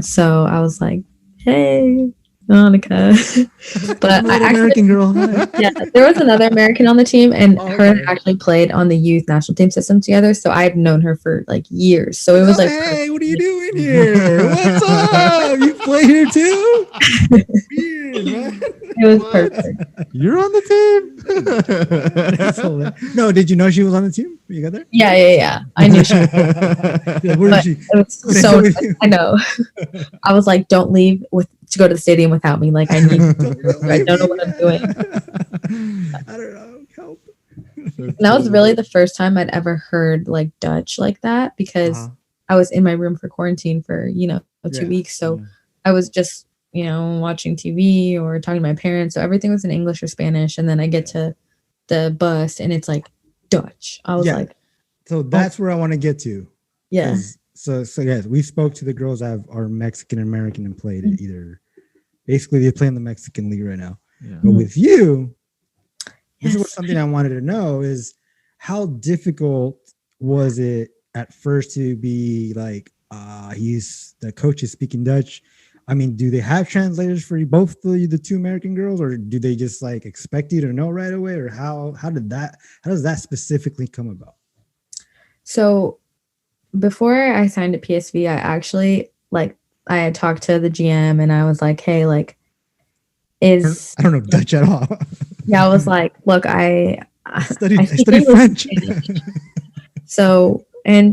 So I was like, hey, Anika. But I actually, American girl. Hi. yeah, there was another American on the team, and Oh, her and okay. I actually played on the youth national team system together. So I've known her for like years. So it was like, hey, what are you doing here? What's up? You play here too? Weird, man. it was perfect. You're on the team. No, did you know she was on the team? You got there? Yeah. I knew she. Yeah, where But is she? it was so. I know. I was like, don't leave to go to the stadium without me. Like I need. I don't know what I'm doing. I don't know. Help. And that was really the first time I'd ever heard like Dutch like that because I was in my room for quarantine for 2 weeks. So I was just watching TV or talking to my parents. So everything was in English or Spanish. And then I get to the bus and it's like Dutch. I was like, so that's where I want to get to. Yeah. So yes, we spoke to the girls that are Mexican American and played it either. Basically, they play in the Mexican league right now. Yeah. But with you, this is something I wanted to know is how difficult was it at first to be like, the coach is speaking Dutch. I mean, do they have translators for both the two American girls, or do they just like expect you to know right away, or how does that specifically come about? So before I signed to PSV, I actually I had talked to the GM and I was like, hey, I don't know Dutch at all. Yeah, I was like, look, I studied French. So,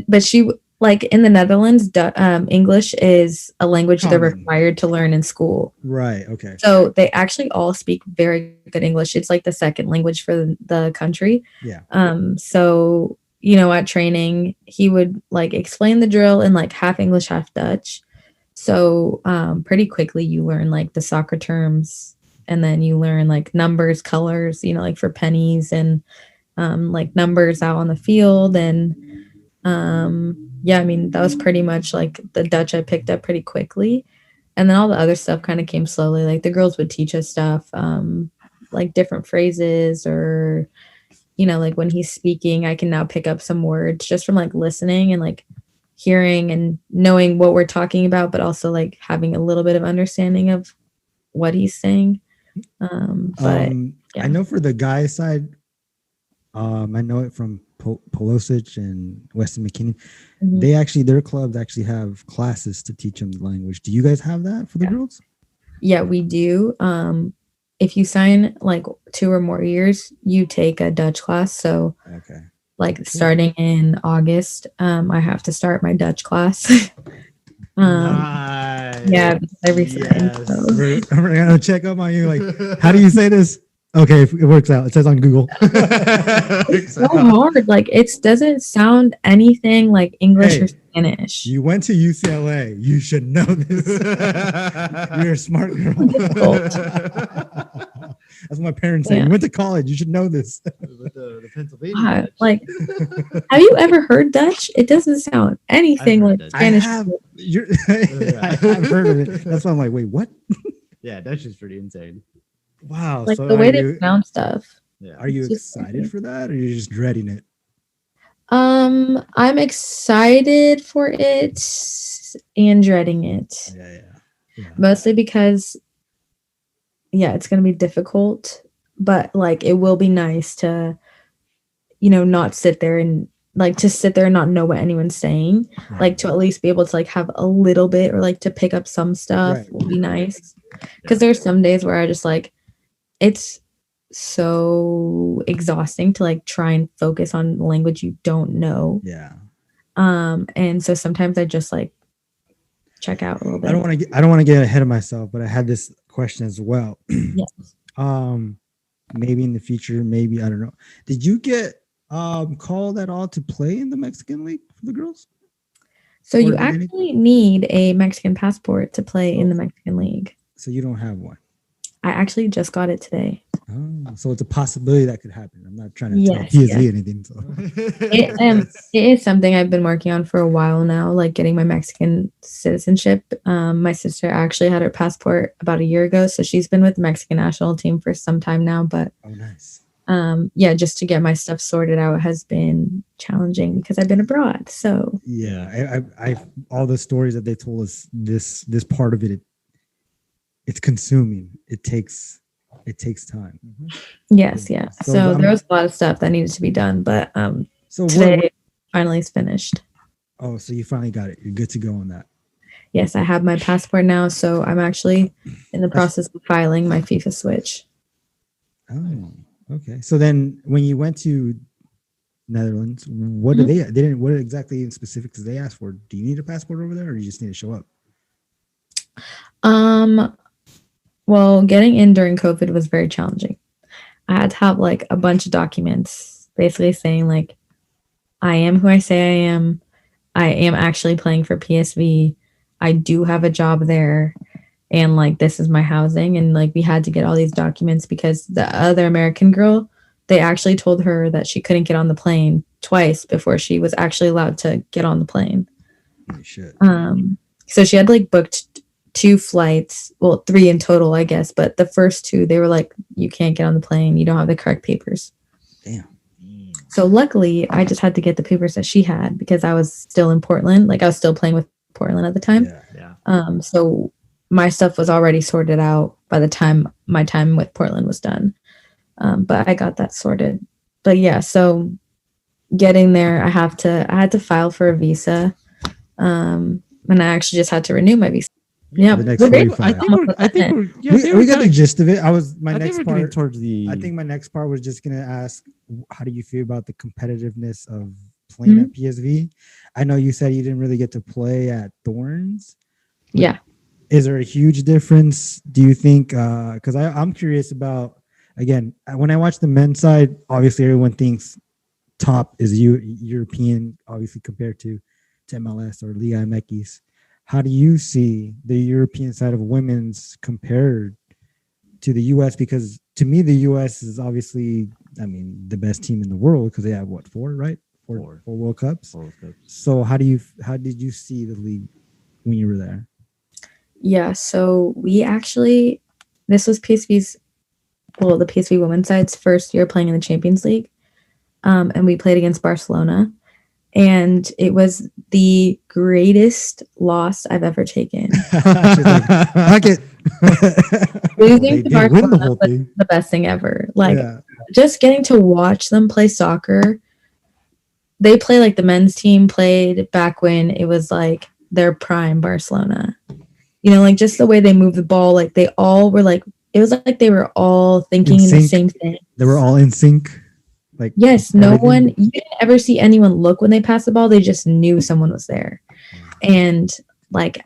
but she in the Netherlands, English is a language they're required to learn in school. Right. Okay. So they actually all speak very good English. It's like the second language for the country. Yeah. So, at training, he would explain the drill in half English, half Dutch. So pretty quickly you learn the soccer terms, and then you learn numbers, colors, for pennies and numbers out on the field. And I mean, that was pretty much the Dutch I picked up pretty quickly. And then all the other stuff kind of came slowly. The girls would teach us stuff, different phrases, or, when he's speaking, I can now pick up some words just from listening and hearing and knowing what we're talking about, but also having a little bit of understanding of what he's saying. But I know for the guy side, I know it from Polosic and Weston McKinney. Mm-hmm. Their clubs actually have classes to teach them the language. Do you guys have that for the girls? Yeah, we do. If you sign 2 or more years, you take a Dutch class. So okay. Starting in August, I have to start my Dutch class. Nice. Yeah, every time. So. We're gonna check up on you. How do you say this? Okay, it works out. It says on Google. It's so hard. It doesn't sound anything like English or Spanish. You went to UCLA. You should know this. You're a smart girl. That's what my parents say. You went to college. You should know this. The Pennsylvania. Have you ever heard Dutch? It doesn't sound anything like Spanish. I've heard of it. That's why I'm like, wait, what? Yeah, Dutch is pretty insane. Wow. So the way they pronounce stuff. Yeah. Are you excited for that, or are you just dreading it? I'm excited for it and dreading it. Yeah. Mostly because it's going to be difficult, but it will be nice to not sit there and to sit there and not know what anyone's saying. Right. To at least be able to have a little bit, or to pick up some stuff will be nice. Because there's some days where I just it's so exhausting to try and focus on language you don't know. Yeah. And so sometimes I just check out a little bit. I don't want to get ahead of myself, but I had this question as well. Yes. Maybe in the future, maybe I don't know. Did you get called at all to play in the Mexican League for the girls? So Or you did any- actually need a Mexican passport to play in Oh. the Mexican League. So you don't have one. I actually just got it today. Oh, so it's a possibility that could happen. I'm not trying to Yes, tell PSV yes. anything. So. It is something I've been working on for a while now, like getting my Mexican citizenship. My sister actually had her passport about a year ago, so she's been with the Mexican national team for some time now. But Oh, nice. yeah, just to get my stuff sorted out has been challenging because I've been abroad. So Yeah, I all the stories that they told us, this part of it, it's consuming. It takes time. yes, yeah. So So I'm- there was a lot of stuff that needed to be done, but So today finally is finished. Oh, so you finally got it. You're good to go on that. Yes, I have my passport now, so I'm actually in the process of filing my FIFA Switch. Oh, okay. So then, when you went to Netherlands, what did they didn't? What exactly in specific did they ask for? Do you need a passport over there, or you just need to show up? Well, getting in during COVID was very challenging. I had to have like a bunch of documents basically saying like I am who I say I am. I am actually playing for PSV. I do have a job there and like this is my housing and like we had to get all these documents because the other American girl, they actually told her that she couldn't get on the plane twice before she was actually allowed to get on the plane. Holy shit. So she had like booked 2 flights, well 3 in total I guess, but the first 2 they were like you can't get on the plane, you don't have the correct papers. Damn. So luckily I just had to get the papers that she had because I was still in Portland, like I was still playing with Portland at the time. Yeah. So my stuff was already sorted out by the time my time with Portland was done. But I got that sorted. But yeah, so getting there I had to file for a visa. And I actually just had to renew my visa. Yeah, The next we're very 45. I think we're yeah, we got the gist of it. I was my I think next we're getting part. towards the. I think my next part was just gonna ask, how do you feel about the competitiveness of playing at PSV? I know you said you didn't really get to play at Thorns. Yeah. Is there a huge difference? Do you think? Because I'm curious about, again, when I watch the men's side, obviously everyone thinks top is European, obviously compared to MLS or Liga MX. How do you see the European side of women's compared to the US? Because to me, the US is obviously, I mean, the best team in the world because they have what, 4, right? Four World Cups. 4 World Cups. So how did you see the league when you were there? Yeah, so we actually, this was PSV's, well, the PSV women's side's first year playing in the Champions League. And we played against Barcelona. And it was the greatest loss I've ever taken. Fuck it. Losing to They did win the Barcelona whole was thing. the best thing ever. Like, Yeah. just getting to watch them play soccer. They play like the men's team played back when it was like their prime Barcelona. You know, like just the way they move the ball, like they all were like, it was like they were all thinking In in the sync. same thing. They were all in sync. Like, Yes, no everything. one, you didn't ever see anyone look when they passed the ball. They just knew someone was there. And like,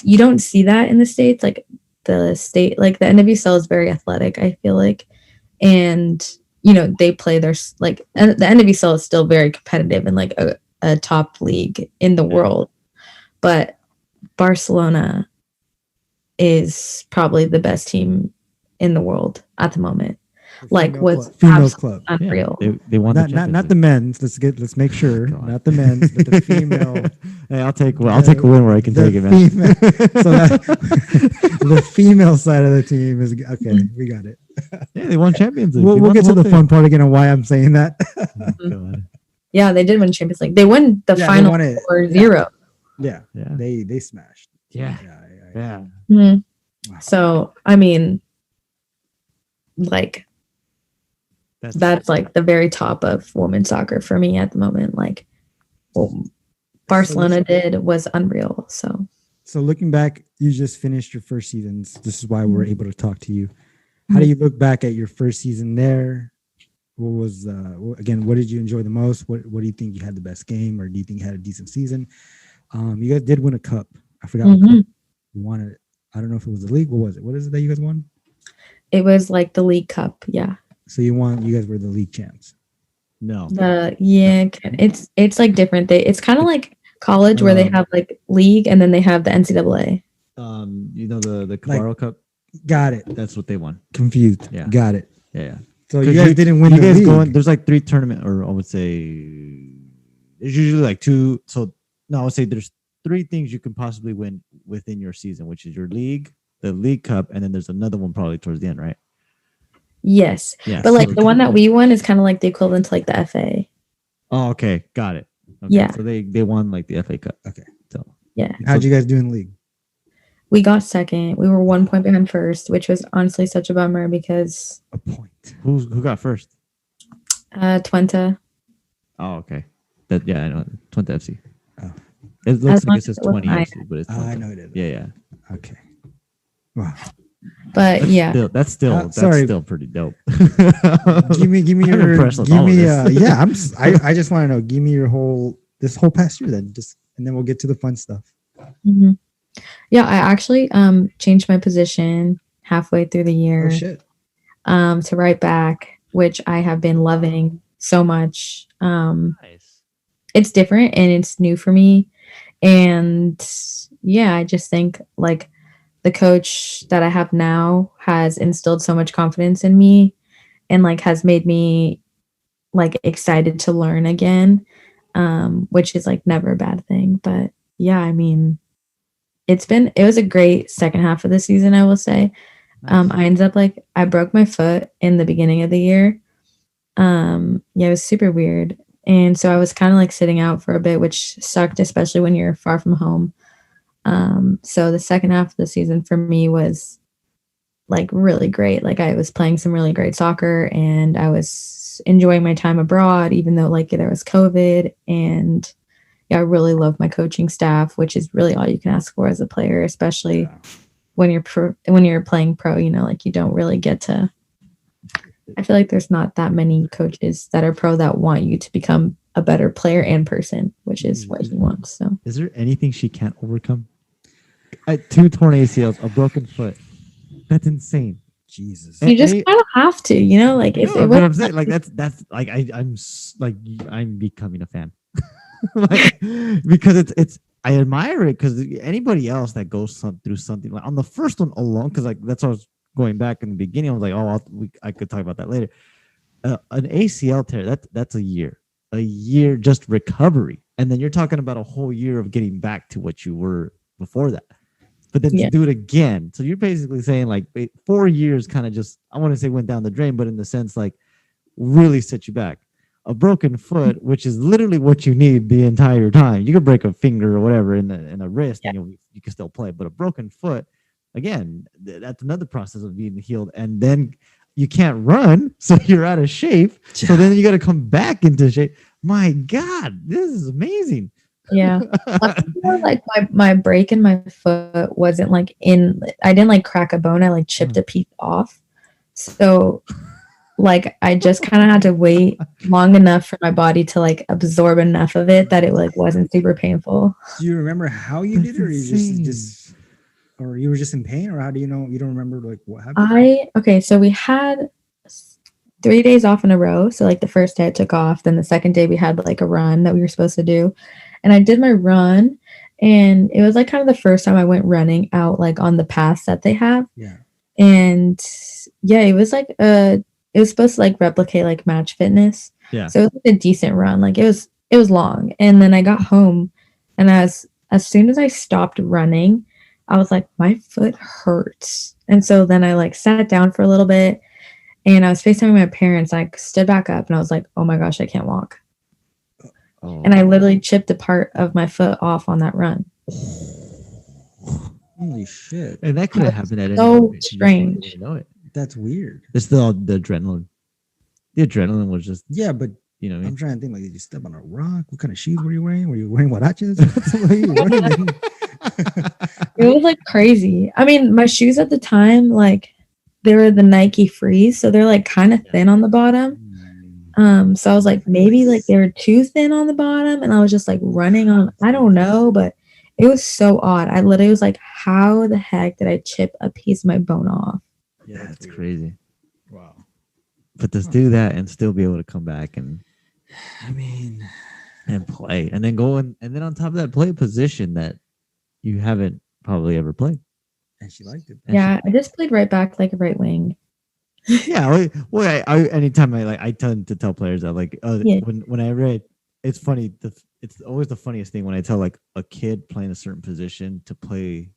you don't see that in the States. Like the NWSL is very athletic, I feel like. And, you know, they play their, like, and the NWSL is still very competitive and like a top league in the world. But Barcelona is probably the best team in the world at the moment. Like what's females club. unreal. They won Not the men's. Let's make sure. Not the men's, but the female. Hey, I'll take a win where I can take it, man. So the female side of the team is okay. We got it. Yeah, they won Champions League. We'll get to the fun part again on why I'm saying that. Yeah, they did win Champions League. They won the Yeah, final they won it. 4-0. Yeah, Yeah. they smashed. Yeah. Yeah. Mhm. Wow. So, I mean, like, that's like the very top of women's soccer for me at the moment. Like, what Barcelona did was unreal. So looking back, you just finished your first seasons. This is why we're able to talk to you. How do you look back at your first season there? What was again? What did you enjoy the most? What do you think you had the best game, or do you think you had a decent season? You guys did win a cup. I forgot what cup you won it. I don't know if it was the league. What was it? What is it that you guys won? it was like the League Cup. Yeah. So you won. You guys were the league champs. No. It's like different. It's kind of like college where they have like league and then they have the NCAA. You know the Cabarro Cup. Got it. That's what they won. Confused. Yeah. Got it. Yeah. So you guys didn't win you the guys league. going? There's like 3 tournament, or I would say there's usually like 2. So no, I would say there's 3 things you can possibly win within your season, which is your league, the League Cup, and then there's another one probably towards the end, right? Yes. Yeah. But like the one that we won is kind of like the equivalent to like the FA. Oh, okay, got it. Okay. Yeah. So they won like the FA Cup. Okay. So yeah. How'd you guys do in the league? We got second. We were 1 point behind first, which was honestly such a bummer because A point. who got first? Twente. Oh, okay. I know Twente FC. Oh. It looks As long like it as says it wasn't 20 Ajax. FC, but it's I 20. know it is. Yeah. Okay. Wow. But yeah. That's still pretty dope. give me I'm your impressed with give all of me this. yeah. I just want to know. Give me your whole past year then, and then we'll get to the fun stuff. Mm-hmm. Yeah, I actually changed my position halfway through the year. Oh shit. To right back, which I have been loving so much. Nice. It's different and it's new for me. And yeah, I just think like the coach that I have now has instilled so much confidence in me and like has made me like excited to learn again, which is like never a bad thing. But yeah, I mean, it was a great second half of the season, I will say. Nice. I ended up like I broke my foot in the beginning of the year. Yeah, it was super weird. And so I was kind of like sitting out for a bit, which sucked, especially when you're far from home. So the second half of the season for me was like really great. Like I was playing some really great soccer and I was enjoying my time abroad, even though like there was COVID. And yeah, I really love my coaching staff, which is really all you can ask for as a player, especially when you're playing pro, you know, like you don't really get to. I feel like there's not that many coaches that are pro that want you to become a better player and person, which is what he wants. So, is there anything she can't overcome? 2 torn ACLs, a broken foot. That's insane. Jesus. you just kind of have to, you know, like if it But I'm was saying like that's like I'm becoming a fan. Like, because it's I admire it because anybody else that goes through something like on the first one alone, because like that's what I was going back in the beginning. I was like, oh, I could talk about that later. An ACL tear, that's a year just recovery, and then you're talking about a whole year of getting back to what you were before that. But then to do it again, so you're basically saying like 4 years kind of just, I want to say went down the drain, but in the sense like really set you back. A broken foot, which is literally what you need the entire time. You could break a finger or whatever in a wrist, and you can still play. But a broken foot, again, that's another process of being healed. And then you can't run, so you're out of shape. So then you got to come back into shape. My God, this is amazing. Yeah. Like my break in my foot wasn't like I didn't like crack a bone. I like chipped a piece off. So like I just kind of had to wait long enough for my body to like absorb enough of it that it like wasn't super painful. Do you remember how you did it, or you just or you were just in pain, or how do you know you don't remember like what happened? So we had 3 days off in a row. So like the first day I took off, then the second day we had like a run that we were supposed to do. And I did my run, and it was like kind of the first time I went running out like on the paths that they have. Yeah. And yeah, it was like it was supposed to like replicate like match fitness. Yeah. So it was like a decent run. Like it was long. And then I got home, and as soon as I stopped running, I was like, my foot hurts. And so then I like sat down for a little bit, and I was FaceTiming my parents. I stood back up and I was like, oh my gosh, I can't walk. Oh. And I literally chipped a part of my foot off on that run. Holy shit. And that could have happened at any So moment. You just strange. didn't know it. That's weird. It's still the adrenaline. The adrenaline was just, Yeah, but you know what I I'm mean? trying to think, like, did you step on a rock? What kind of shoes were you wearing? Were you wearing huaraches? What were you running in? It was like crazy. I mean, my shoes at the time, like they were the Nike Freeze, so they're like kind of thin on the bottom. So I was like, maybe like they were too thin on the bottom, and I was just like running on, I don't know, but it was so odd. I literally was like, how the heck did I chip a piece of my bone off? Yeah, it's crazy. Wow. But to do that and still be able to come back and I mean, and play, and then go and then on top of that, play a position that you haven't probably ever played. and she liked it. And Yeah, I just played right back like a right wing. Yeah, well, I anytime I tend to tell players that like Yeah. when I read, it's funny. It's always the funniest thing when I tell like a kid playing a certain position to play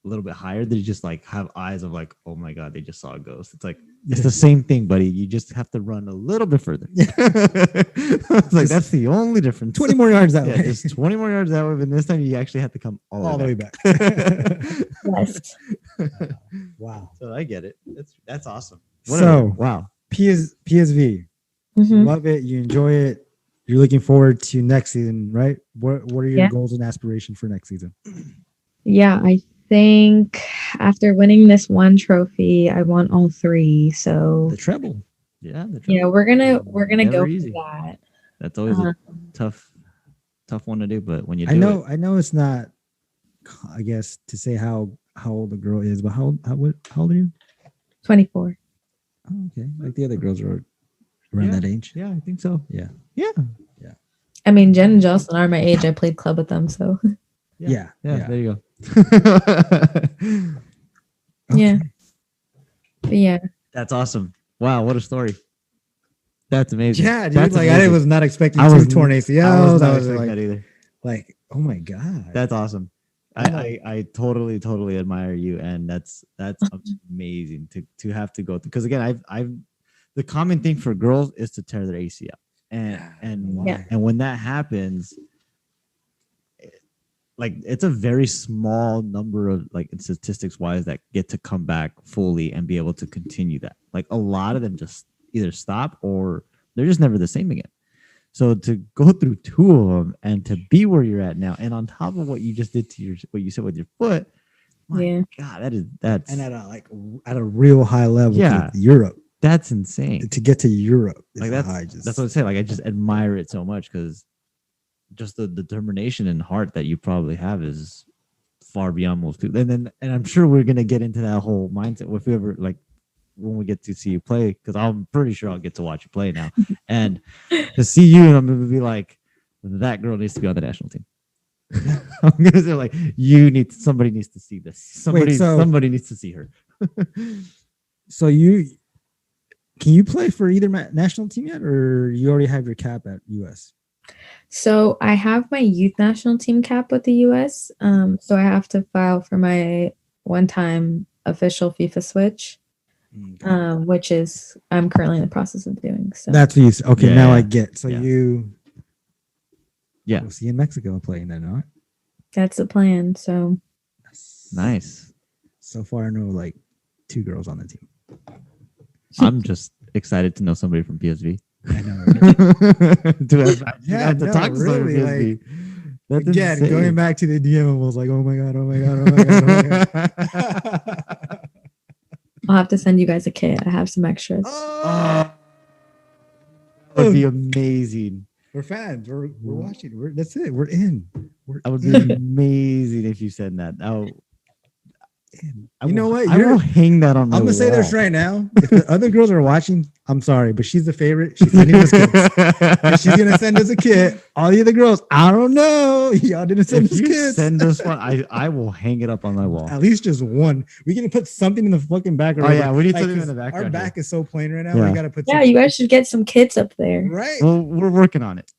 a little bit higher. They just like have eyes of like, oh my god, they just saw a ghost. It's like it's the same thing, buddy. You just have to run a little bit further. It's like that's the only difference. 20 more yards that Yeah, way. just 20 more yards that way, but this time you actually have to come all the way back. Yes. Wow. So I get it. That's awesome. So Wow. PSV, Mhm. love it. You enjoy it. You're looking forward to next season, right? What are your Yeah. goals and aspirations for next season? Yeah, I think after winning this one trophy, I want all three. So The treble. Yeah. yeah, we're gonna Never go easy. for that. That's always a Um, tough one to do, but when you do I know it's not, I guess, to say how old the girl is, but how old are you? 24. Oh, okay. Like the other girls are around Yeah. that age. yeah, I think so. Yeah. Yeah. I mean, Jen and Jocelyn are my age. I played club with them, so Yeah. Yeah. There you go. yeah. Okay. But yeah, That's awesome. Wow, what a story. That's amazing. Yeah, dude. That's Like I amazing. was not expecting I two was- torn ACLs. I was not I was expecting like, that either. like, oh my god. That's awesome. I totally admire you, and that's amazing to have to go through. Because again, I've the common thing for girls is to tear their ACL, and Yeah. and when that happens, like it's a very small number of like statistics wise that get to come back fully and be able to continue that. Like a lot of them just either stop or they're just never the same again. So to go through two of them and to be where you're at now, and on top of what you just did to what you said with your foot, my Yeah. God, that's And at a real high level, Yeah. to Europe, that's insane. to get to Europe, is Like that's what I say. Like I just admire it so much because just the determination and heart that you probably have is far beyond most people. And I'm sure we're gonna get into that whole mindset if we ever like when we get to see you play, because I'm pretty sure I'll get to watch you play now. And to see you, I'm gonna be like, that girl needs to be on the national team. I'm gonna say like, somebody needs to see this. Somebody needs to see her. So can you play for either national team yet, or you already have your cap at US? so I have my youth national team cap with the US. So I have to file for my one-time official FIFA switch, which is I'm currently in the process of doing. So That's what you said. Okay, Yeah, now yeah. I get. So Yeah. we'll see you in Mexico playing then, not? that's the plan. So Nice. So far, I know like 2 girls on the team. I'm just excited to know somebody from PSV. I know. Right? to have Yeah, to no, talk to somebody from really, PSV. That's Again, insane. going back to the DM, I was like, oh my god, oh my god, oh my god, oh my god. I'll have to send you guys a kit. I have some extras. Oh, that would be amazing. We're fans. We're watching. That's it. We're in. That would be amazing if you said that. in. I You know will- what? I will hang that on my I'm gonna say this wall. right now. If the other girls are watching, I'm sorry, but she's the favorite. She's sending us kits. And she's gonna send us a kit. All the other girls, I don't know. Y'all didn't send If us you kits. send us one, I will hang it up on my wall. At least just one. We can put something in the fucking back. Oh yeah, we need Like, something in 'cause the our background. back is so plain right now. Yeah. We gotta put. Yeah, you guys should get some kits up there. right. Well, we're working on it.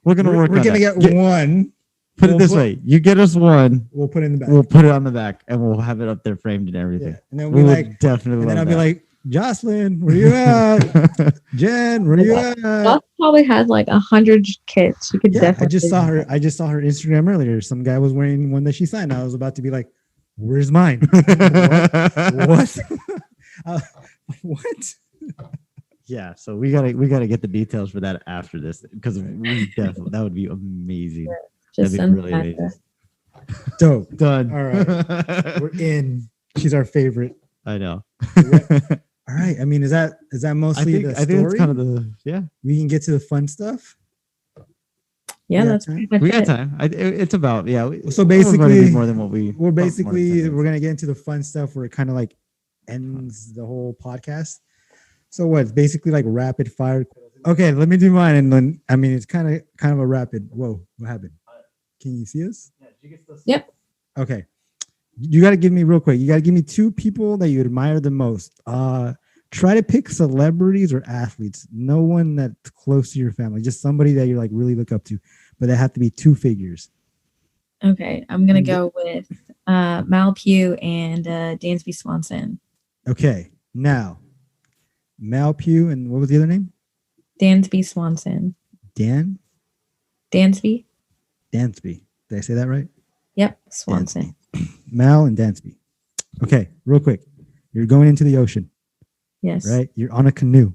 we're gonna work. We're on gonna that. get one. Put it we'll this put- way: you get us one, We'll put it in the back. we'll put it on the back, and we'll have it up there framed and everything. Yeah. And then We we would like. definitely. And then I'll love be like, Jocelyn, where you at? that. Jen, where you at? Josh probably had like 100 kits. You could Yeah, definitely. I just saw her. I just saw her Instagram earlier. Some guy was wearing one that she signed. I was about to be like, "Where's mine? What? What? Yeah, so we gotta get the details for that after this because we definitely that would be amazing. Just That'd be send really that amazing. Dope. Done. All right. We're in. She's our favorite. I know. All right. I mean, is that mostly the I think story? it's kind of the We can get to the fun stuff. Yeah, Yeah, that's time. pretty much we got it. time. It's about So we're gonna basically, be more than what we. We're more than 10 basically minutes. we're gonna get into the fun stuff where it kind of like ends the whole podcast. So what? It's basically like rapid fire. Okay, let me do mine, and then I mean it's kind of a rapid. Whoa, what happened? Can you see us? Yep. Okay, you got to give me real quick. You got to give me two people that you admire the most. Try to pick celebrities or athletes. No one that's close to your family. Just somebody that you like really look up to, but they have to be two figures. Okay, I'm gonna go with Mal Pugh and Dansby Swanson. Okay, now Mal Pugh and what was the other name? Dansby Swanson. Dan Dansby. Dansby. Did I say that right? Yep, Swanson. Mal and Dansby. Okay, real quick. You're going into the ocean, Yes. right? You're on a canoe.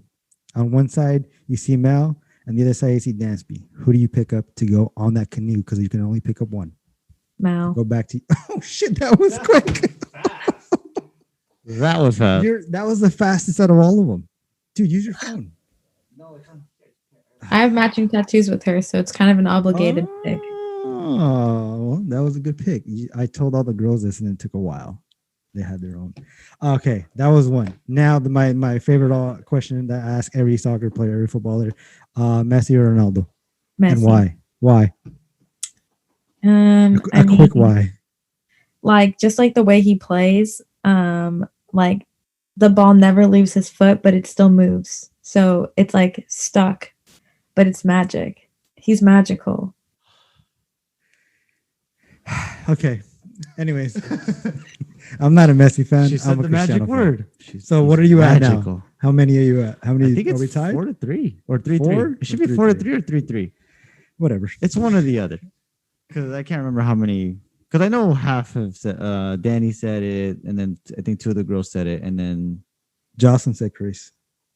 On one side, you see Mal, and the other side, you see Dansby. Who do you pick up to go on that canoe? Because you can only pick up one. Mal. Go back to. Oh shit! That was quick. That was fast. That was the fastest out of all of them, dude. Use your phone. I have matching tattoos with her, so it's kind of an obligated pick. Oh, well, that was a good pick. I told all the girls this, and it took a while. They had their own. Okay, that was one. Now, my favorite question that I ask every soccer player, every footballer, Messi or Ronaldo, Messi. and why? Why? A quick why? Like just like the way he plays, like the ball never leaves his foot, but it still moves. So it's like stuck, but it's magic. He's magical. Okay. Anyways, I'm not a Messi fan. She said I'm a the magic Cristiano fan. word. So what are you at now? magical. How many are you at? How many I think are we it's tied? 4-3 or 3-3. Four It should or be 3-3? 4-3 or 3-3. Whatever. It's one or the other. Because I can't remember how many. Because I know half of Danny said it, and then I think two of the girls said it, and then Jocelyn said Chris.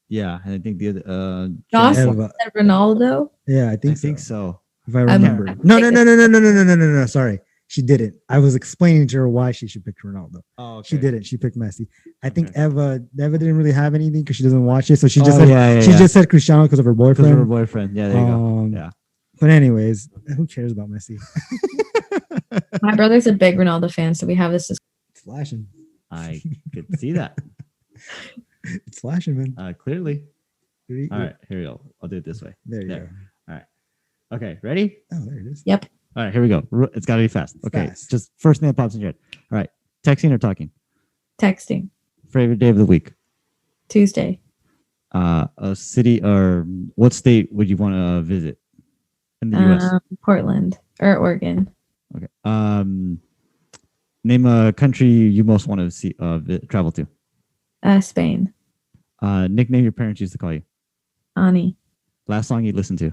yeah, and I think the other. Jocelyn Eva. said Ronaldo. Yeah, I I think think so. so. If I remember. No. Sorry. She didn't. I was explaining to her why she should pick Ronaldo. Oh, okay. She didn't. She picked Messi. I think Okay. Eva didn't really have anything because she doesn't watch it. So she Oh, just said yeah, she yeah. just said Cristiano because of her Because of her boyfriend. boyfriend. Yeah, there you go. Yeah. But anyways, who cares about Messi? My brother's a big Ronaldo fan, so we have this. It's flashing. I could see that It's flashing, man. clearly. All right, here we go. I'll do it this way. There you There. go. Okay, ready? Oh, there it is. Yep. All right, here we go. It's got to be fast. Okay, Fast. just first thing that pops in your head. All right, texting or talking? Texting. Favorite day of the week? Tuesday. A city or what state would you want to visit in the U.S.? Portland or Oregon. Okay. Name a country you most want to see travel to. Spain. Nickname your parents used to call you. Ani. Last song you listened to.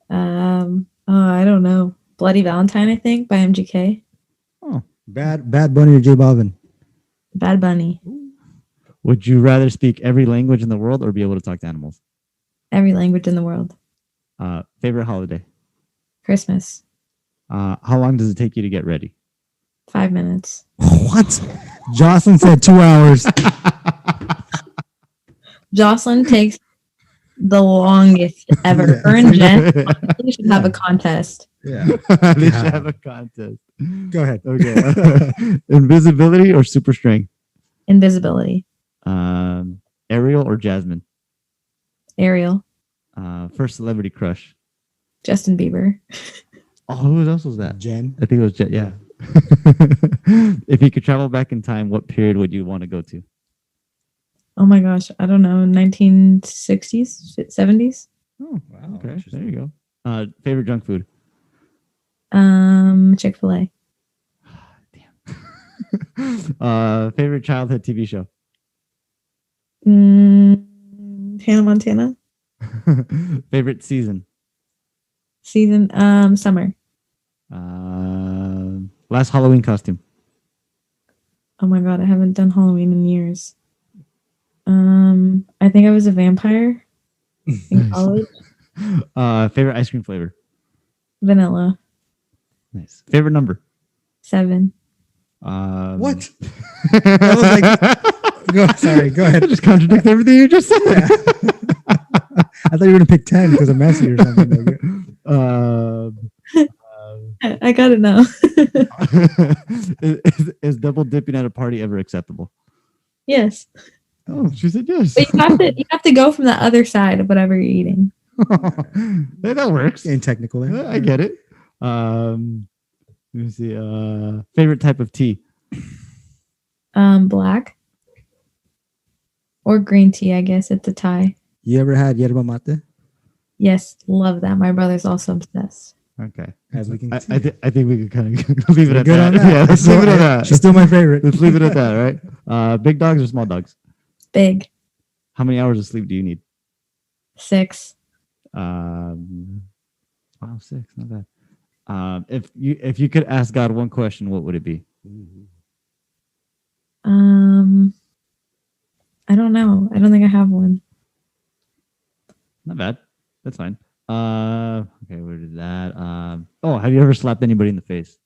I don't know. Bloody Valentine, I think, by MGK. Oh, Bad Bunny or J Balvin? Bad Bunny. would you rather speak every language in the world or be able to talk to animals? Every language in the world. Favorite holiday. Christmas. How long does it take you to get ready? 5 minutes. What? Jocelyn said 2 hours. Jocelyn takes the longest ever. Yeah. Her and Jen we should have a contest. Yeah. They should have a contest. Go ahead. Okay. Invisibility or super strength? Invisibility. Ariel or Jasmine? Ariel. First celebrity crush. Justin Bieber. Oh, who else was that? Jen. I think it was Jet. Yeah. If you could travel back in time, what period would you want to go to? Oh my gosh. I don't know. 1960s? 70s? Oh, wow. Okay, there you go. Favorite junk food? Chick-fil-A. Favorite childhood TV show? Hannah Montana. Favorite season? Season summer. Last Halloween costume? Oh my god, I haven't done Halloween in years. I think I was a vampire in college. Favorite ice cream flavor? Vanilla. Nice. Favorite number? 7. What? Sorry, go ahead. I just contradict everything you just said. Yeah. I thought you were going to pick 10 because of Messi or something. I got it now. Is double dipping at a party ever acceptable? Yes. Oh, she said yes. But you have to go from the other side of whatever you're eating. Yeah, that works. Getting technical there. I get it. Let me see. Favorite type of tea? Black or green tea, I guess it's a tie. You ever had yerba mate? Yes, love that. My brother's also obsessed. Okay. As we can see. I think we could kind of leave it We're at good that. on that. Yeah, let's leave it at that. She's still my favorite. Let's leave it at that, right? Big dogs or small dogs? Big. How many hours of sleep do you need? 6. Wow, 6, not bad. If you could ask God one question, what would it be? I don't know. I don't think I have one. Not bad. That's fine. Okay, where did that? Have you ever slapped anybody in the face?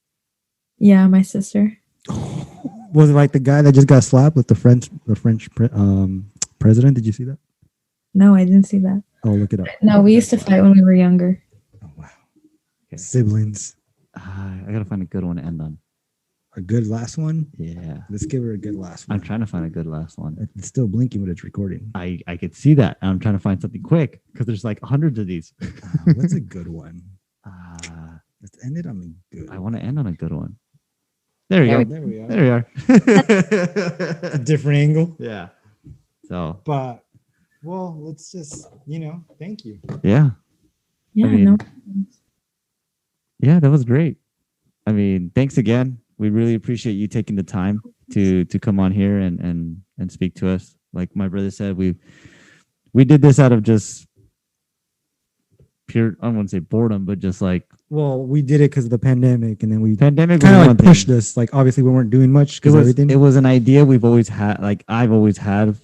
Yeah, my sister. Was it like the guy that just got slapped with the French president? Did you see that? No, I didn't see that. Oh, look it up. No, we used to fight when we were younger. Oh, wow. Okay. Siblings. I gotta find a good one to end on. A good last one? Yeah, Let's give her a good last one. I'm trying to find a good last one. It's still blinking when it's recording. I could see that. I'm trying to find something quick because there's like hundreds of these. What's a good one? Let's end it on a good I want to end on a good one. There you go. There we are. There we are. A different angle. Yeah. So But, well, let's just, thank you. yeah. Yeah, mean, no. Yeah, that was great. I mean, thanks again. We really appreciate you taking the time to come on here and speak to us. Like my brother said, we did this out of just pure, I wouldn't say boredom, but just like Well, we did it because of the pandemic, and then we pandemic kind of was like one pushed thing. us. Like, obviously, we weren't doing much It because was everything. it was an idea we've always had. Like I've always had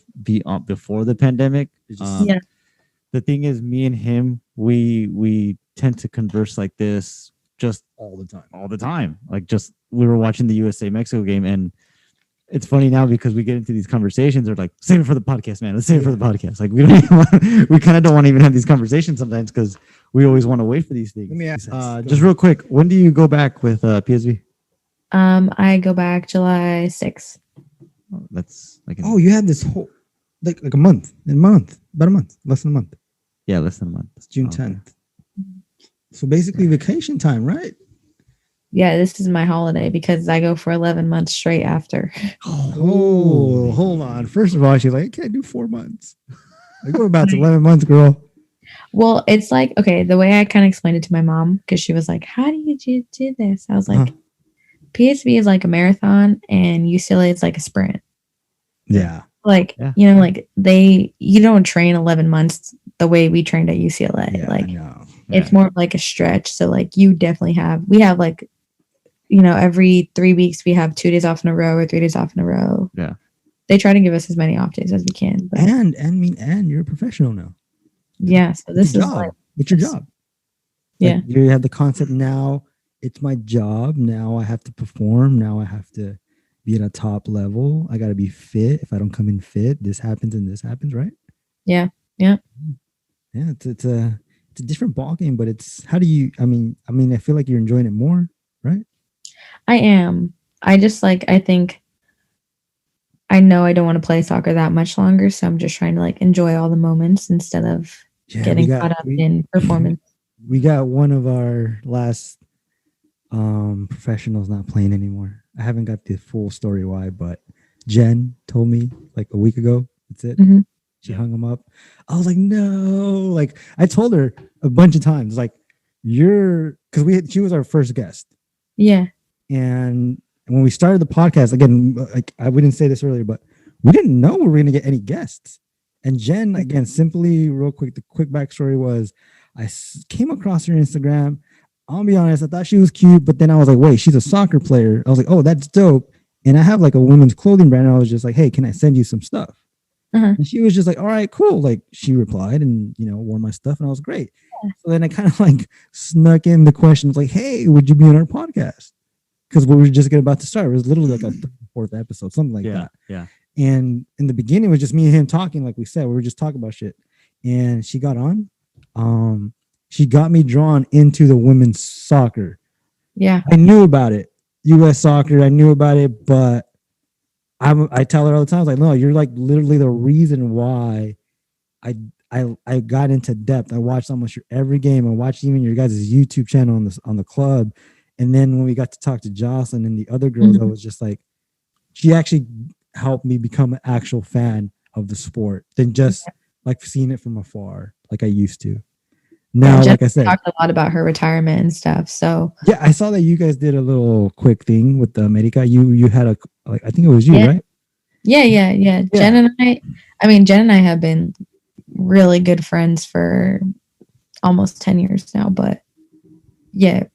before the pandemic. Yeah. The thing is, me and him, we tend to converse like this just all the time. all the time. Like just we were watching the USA Mexico game, and it's funny now because we get into these conversations. They're like, save it for the podcast, man. Let's save it for the podcast. Like we don't even we kind of don't want to even have these conversations sometimes because we always want to wait for these things. Let me ask. Just real quick, when do you go back with PSV? I go back July 6th. Oh, that's like Oh, you had this whole like a month, about a month, less than a month. yeah, less than a month. It's June Okay. 10th. So basically, vacation time, right? Yeah, this is my holiday because I go for 11 months straight after. Oh, hold on. First of all, she's like, I can't do 4 months. Like, we're about to 11 months, girl. Well, it's like, okay, the way I kind of explained it to my mom, because she was like, how do you do this? I was like, PSV is like a marathon and UCLA is like a sprint. Yeah. Like, Yeah. like you don't train 11 months the way we trained at UCLA. Yeah, like, I know. it's more of like a stretch. So, like, we have like, every 3 weeks we have 2 days off in a row or 3 days off in a row. Yeah. They try to give us as many off days as we can. But And you're a professional now. yeah, so this is job. like, It's your job. yeah. Like, you have the concept now. It's my job. Now I have to perform. Now I have to be at a top level. I got to be fit. If I don't come in fit, this happens and this happens, right? Yeah. Yeah. It's a different ball game, but it's how do you? I mean, I feel like you're enjoying it more, right? I am. I just I think I know I don't want to play soccer that much longer, so I'm just trying to enjoy all the moments instead of getting caught up in performance. We got one of our last professionals not playing anymore. I haven't got the full story why, but Jen told me like a week ago. That's it. Mhm. She hung him up. I was like, no. Like I told her a bunch of times, like she was our first guest. Yeah. And when we started the podcast, again, like we didn't say this earlier, but we didn't know we were going to get any guests. And Jen, again, simply real quick, the quick backstory was I came across her Instagram. I'll be honest, I thought she was cute, but then I was like, wait, she's a soccer player. I was like, oh, that's dope. And I have like a women's clothing brand. And I was just like, hey, can I send you some stuff? Uh-huh. And she was just like, all right, cool. Like she replied and, wore my stuff and I was great. Yeah. So then I kind of snuck in the questions like, hey, would you be on our podcast? Because we were just getting about to start. It was literally like a fourth episode, something like that. Yeah. And in the beginning, it was just me and him talking, like we said, we were just talking about shit. And she got on. She got me drawn into the women's soccer. Yeah. I knew about it, U.S. soccer. I knew about it, but I tell her all the time, I was like, no, you're like literally the reason why I got into depth. I watched almost every game. I watched even your guys' YouTube channel on the club. And then when we got to talk to Jocelyn and the other girls, I was just like, she actually helped me become an actual fan of the sport than just like seeing it from afar like I used to. Now, like I said, talked a lot about her retirement and stuff. So yeah, I saw that you guys did a little quick thing with the America. You had a like I think it was you, right? Yeah. Jen and Jen and I have been really good friends for almost 10 years now, but yeah,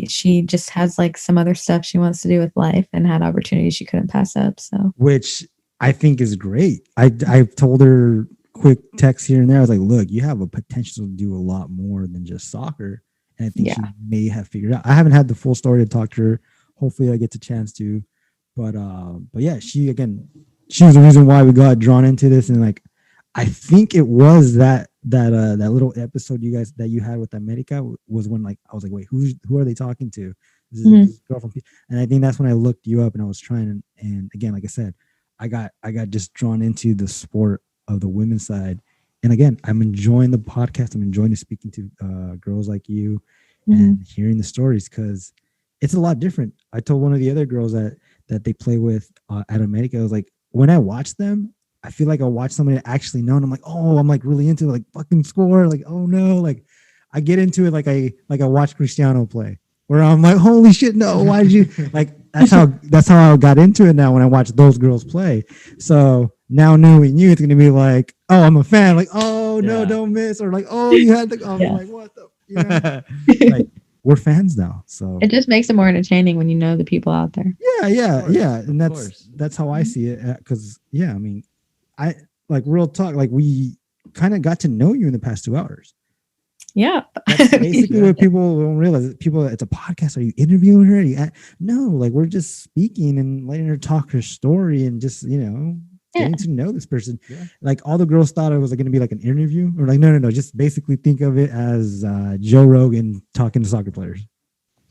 she just has like some other stuff she wants to do with life and had opportunities she couldn't pass up. So which I think is great. I told her quick text here and there. I was like, look, you have a potential to do a lot more than just soccer. And I think she may have figured out. I haven't had the full story to talk to her. Hopefully I get the chance to. But yeah, she was the reason why we got drawn into this. And like I think it was that little episode that you had with America was when like I was like, wait, who are they talking to? This is this girl from and I think that's when I looked you up and I was trying and again, like I said, I got just drawn into the sport of the women's side. And again, I'm enjoying the podcast. I'm enjoying speaking to girls like you and hearing the stories because it's a lot different. I told one of the other girls that they play with at America, I was like, when I watch them, I feel like I watch somebody that actually know, and I'm like, oh, I'm like really into it, like fucking score, like oh no, like I get into it like I watch Cristiano play, where I'm like, holy shit, no, why did you like? That's how I got into it now when I watch those girls play. So now knowing you, it's gonna be like, oh, I'm a fan, like oh no, don't miss, or like oh you had to, I'm like what the, you know, like we're fans now, so it just makes it more entertaining when you know the people out there. Yeah, and that's how I see it. Because I mean, I like real talk. Like we kind of got to know you in the past 2 hours. Yeah, that's basically what people don't realize. People, it's a podcast. Are you interviewing her? No, like we're just speaking and letting her talk her story and just getting to know this person. Yeah. Like all the girls thought it was going to be like an interview, or like no, just basically think of it as Joe Rogan talking to soccer players,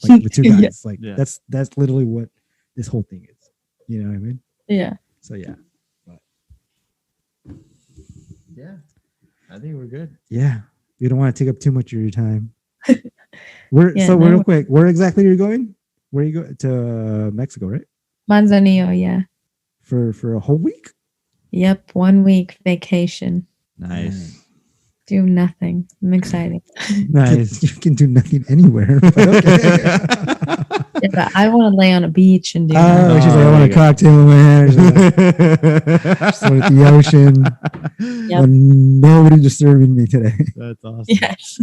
like the two guys. Like that's literally what this whole thing is. You know what I mean? Yeah. So yeah. Yeah, I think we're good. Yeah, you don't want to take up too much of your time. Real quick, where exactly are you going? Where you go to Mexico, right? Manzanillo, yeah. For a whole week? Yep, 1 week vacation. Nice. Do nothing. I'm excited. Nice. You can do nothing anywhere. But okay. Yeah, but I want to lay on a beach and do. Oh, she's like, I want a cocktail in my hand. Just want the ocean. Yep. Nobody disturbing me today. That's awesome. Yes.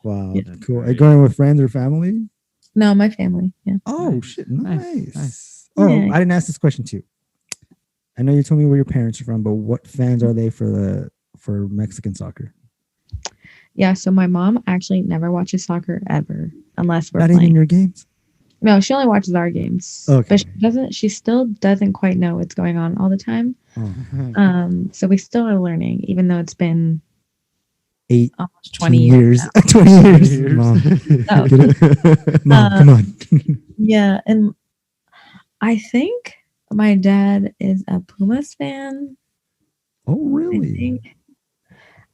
Wow. Yeah, cool. Are you going with friends or family? No, my family. Yeah. Oh shit! Nice. Oh, yeah. I didn't ask this question too. I know you told me where your parents are from, but what fans are they for Mexican soccer? Yeah, so my mom actually never watches soccer ever, unless we're not playing. Even your games. No, she only watches our games. Okay. But she still doesn't quite know what's going on all the time. Oh. So we still are learning, even though it's been almost 20 years. 20 years. Mom. Mom, come on. Yeah, and I think my dad is a Pumas fan. Oh, really?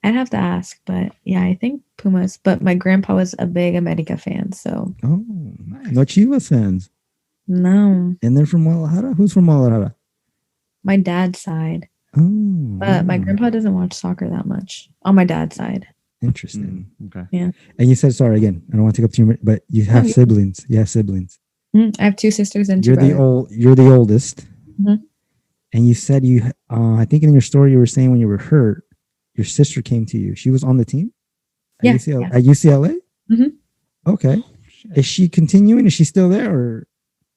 I'd have to ask, but yeah, I think Pumas. But my grandpa was a big America fan, so. Oh, nice. No Chivas fans? No. And they're from Guadalajara? Who's from Guadalajara? My dad's side. Oh. But my grandpa doesn't watch soccer that much on my dad's side. Interesting. Okay. Yeah. And you said, sorry again, I don't want to take up too much, but you have siblings. You have siblings. I have 2 sisters and 2 brothers. You're the oldest. Mm-hmm. And you said I think in your story you were saying when you were hurt, your sister came to you. She was on the team? At UCLA? Mm-hmm. Okay. Is she continuing? Is she still there?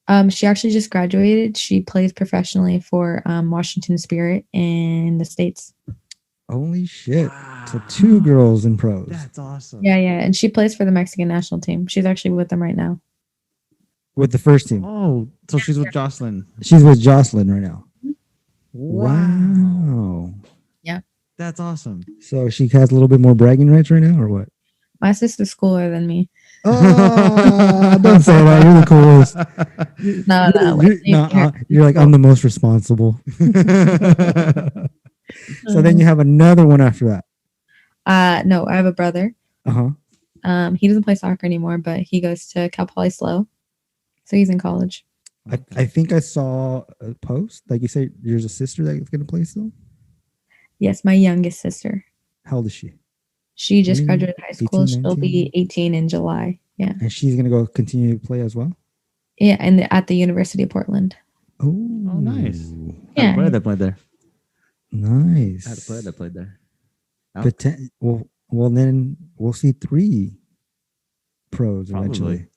Or? She actually just graduated. She plays professionally for Washington Spirit in the States. Holy shit. Wow. So 2 girls in pros. That's awesome. Yeah. And she plays for the Mexican national team. She's actually with them right now. With the first team? Oh, so she's with Jocelyn. She's with Jocelyn right now. Wow. Yeah. That's awesome. So she has a little bit more bragging rights right now, or what? My sister's cooler than me. Don't say that. You're the coolest. No, no. You're like, I'm the most responsible. So then you have another one after that. No, I have a brother. Uh-huh. He doesn't play soccer anymore, but he goes to Cal Poly SLO. So he's in college. I think I saw a post. Like you say, there's a sister that's going to play still? Yes, my youngest sister. How old is she? She just graduated high school. 18, She'll be 18 in July. Yeah. And she's going to go continue to play as well? Yeah, and at the University of Portland. Oh, nice. Yeah. Where that played there? Nice. I had a player that played there. Well, then we'll see 3 pros eventually.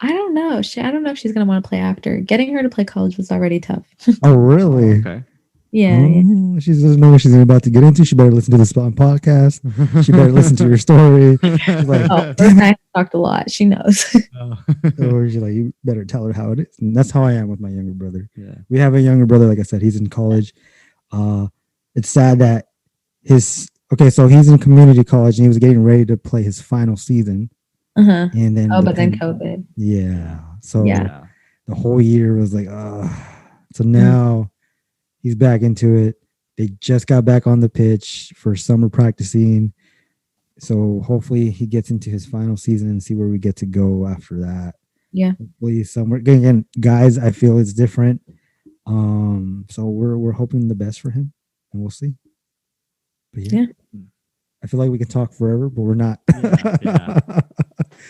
I don't know. I don't know if she's gonna want to play after. Getting her to play college was already tough. Oh, really? Okay. Yeah. She doesn't know what she's about to get into. She better listen to this podcast. She better listen to your story. She's like, I talked a lot. She knows. or she's like, you better tell her how it is. And that's how I am with my younger brother. Yeah. We have a younger brother. Like I said, he's in college. It's sad that so he's in community college and he was getting ready to play his final season. Uh-huh. And then but then COVID. Yeah. So Yeah. the whole year was like, so now he's back into it. They just got back on the pitch for summer practicing. So hopefully he gets into his final season and see where we get to go after that. Yeah. Hopefully somewhere again, guys, I feel it's different. So we're hoping the best for him and we'll see. But yeah. I feel like we can talk forever, but we're not. Yeah.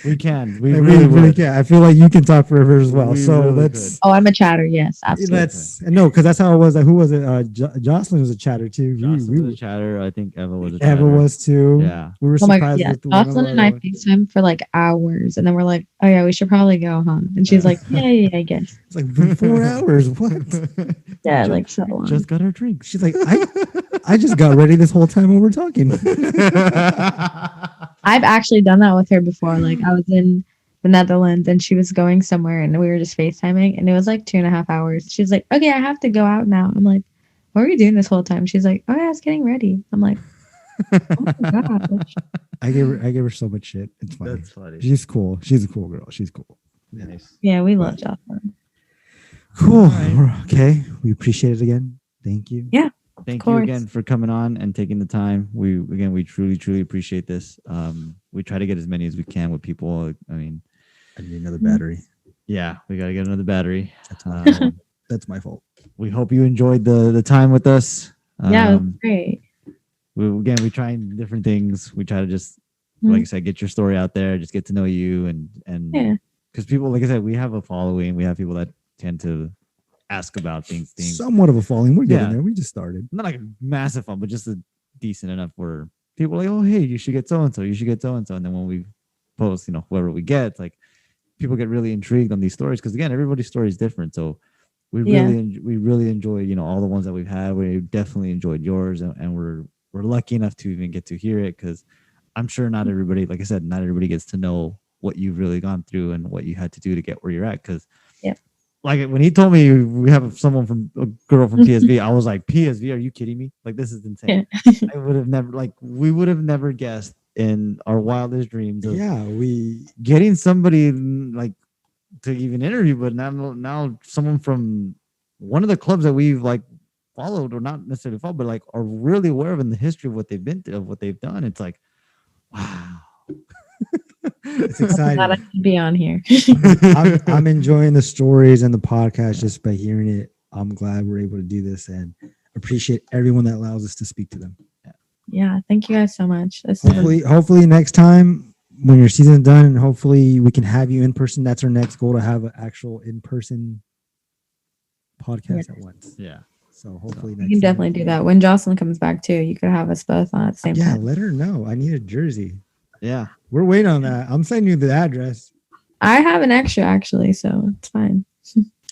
We can. We really can. I feel like you can talk forever as well. So really let's. Oh, I'm a chatter. Yes, absolutely. No, because that's how it was. Who was it? Jocelyn was a chatter too. Jocelyn was a chatter. I think Eva was a chatter. Eva was too. Yeah. We were surprised. With Jocelyn and I FaceTime for like hours, and then we're like, "Oh yeah, we should probably go, huh?" And she's like, "Yeah, I guess." It's like 4 hours. What? Yeah, like so long. Just got her drink. She's like, I just got ready this whole time when we're talking. I've actually done that with her before. Like I was in the Netherlands and she was going somewhere and we were just FaceTiming and it was like 2.5 hours. She's like, okay, I have to go out now. I'm like, what were you doing this whole time? She's like, oh yeah, I was getting ready. I'm like, oh my gosh. I give her so much shit. It's funny. That's funny. She's cool. She's a cool girl. She's cool. Nice. Yeah, we love Jocelyn. Cool. Right. Okay. We appreciate it again. Thank you. Yeah. Thank you again for coming on and taking the time. We truly appreciate this. We try to get as many as we can with people. I need another battery. Yeah, we got to get another battery. That's my fault. We hope you enjoyed the time with us. Yeah, it was great. We try different things. We try to just, like I said, get your story out there, just get to know you and because people, like I said, we have a following. We have people that tend to ask about things. Somewhat of a following. We're getting there. We just started. Not like a massive fun, but just a decent enough where people are like, oh, hey, you should get so-and-so. You should get so-and-so. And then when we post, whoever we get, it's like people get really intrigued on these stories. Because again, everybody's story is different. So we really enjoy, all the ones that we've had. We definitely enjoyed yours. And we're lucky enough to even get to hear it. Because I'm sure not everybody, like I said, not everybody gets to know what you've really gone through and what you had to do to get where you're at. Because like when he told me we have a girl from PSV, I was like, PSV, are you kidding me? Like, this is insane. I would have never, we would have never guessed in our wildest dreams of getting somebody like to even interview, but now someone from one of the clubs that we've followed, or not necessarily followed, but are really aware of in the history of what they've been through, of what they've done. It's like, wow. It's exciting. I'm glad I can be on here. I'm enjoying the stories and the podcast just by hearing it. I'm glad we're able to do this and appreciate everyone that allows us to speak to them. Yeah, thank you guys so much. Hopefully next time when your season's done, and hopefully we can have you in person. That's our next goal, to have an actual in-person podcast at once. Yeah. So hopefully next we can definitely do that. When Jocelyn comes back too, you could have us both on at the same time. Yeah, let her know. I need a jersey. Yeah. We're waiting on that. I'm sending you the address. I have an extra actually, so it's fine.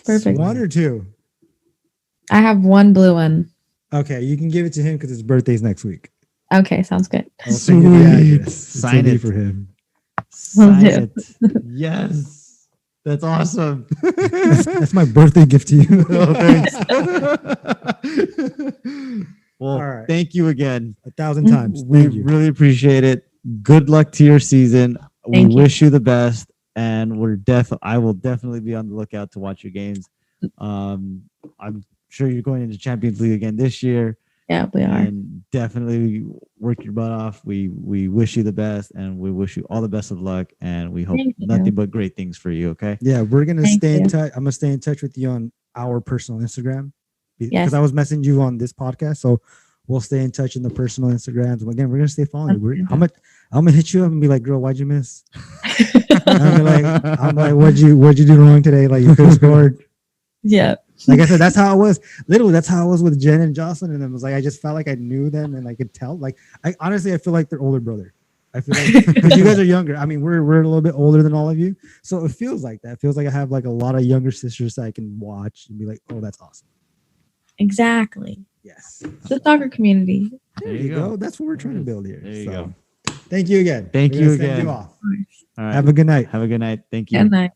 Perfect. 1 or 2? I have one blue one. Okay, you can give it to him because his birthday's next week. Okay, sounds good. I'll send you the address. Sign it for him. Sign it. Yes. That's awesome. That's my birthday gift to you. Oh, thanks. Well, all right. Thank you again. 1,000 times. We really appreciate it. Good luck to your season. we Thank you. wish you the best, and I will definitely be on the lookout to watch your games. I'm sure you're going into Champions League again this year. Yeah, we are. And definitely work your butt off. We wish you the best, and we wish you all the best of luck, and we hope Thank you. nothing but great things for you. Okay. Yeah, we're gonna Thank stay in you. touch. I'm gonna stay in touch with you on our personal Instagram because Yes. I was messaging you on this podcast. So we'll stay in touch in the personal Instagrams. Again, we're gonna stay following you. I'm gonna hit you up and be like, girl, why'd you miss? I'm like, what'd you do wrong today? Like you could have scored. Yeah. Like I said, that's how it was. Literally, that's how it was with Jen and Jocelyn. And it was like I just felt like I knew them and I could tell. Like I honestly, I feel like they're older brother. I feel like because you guys are younger. I mean, we're a little bit older than all of you, so it feels like that. It feels like I have like a lot of younger sisters that I can watch and be like, oh, that's awesome. Exactly. Yes. The soccer community. There you go. That's what we're trying to build here. There you So, go. Thank you again. Thank We're you gonna send again. you off. All right. Have a good night. Have a good night. Thank you. Good night.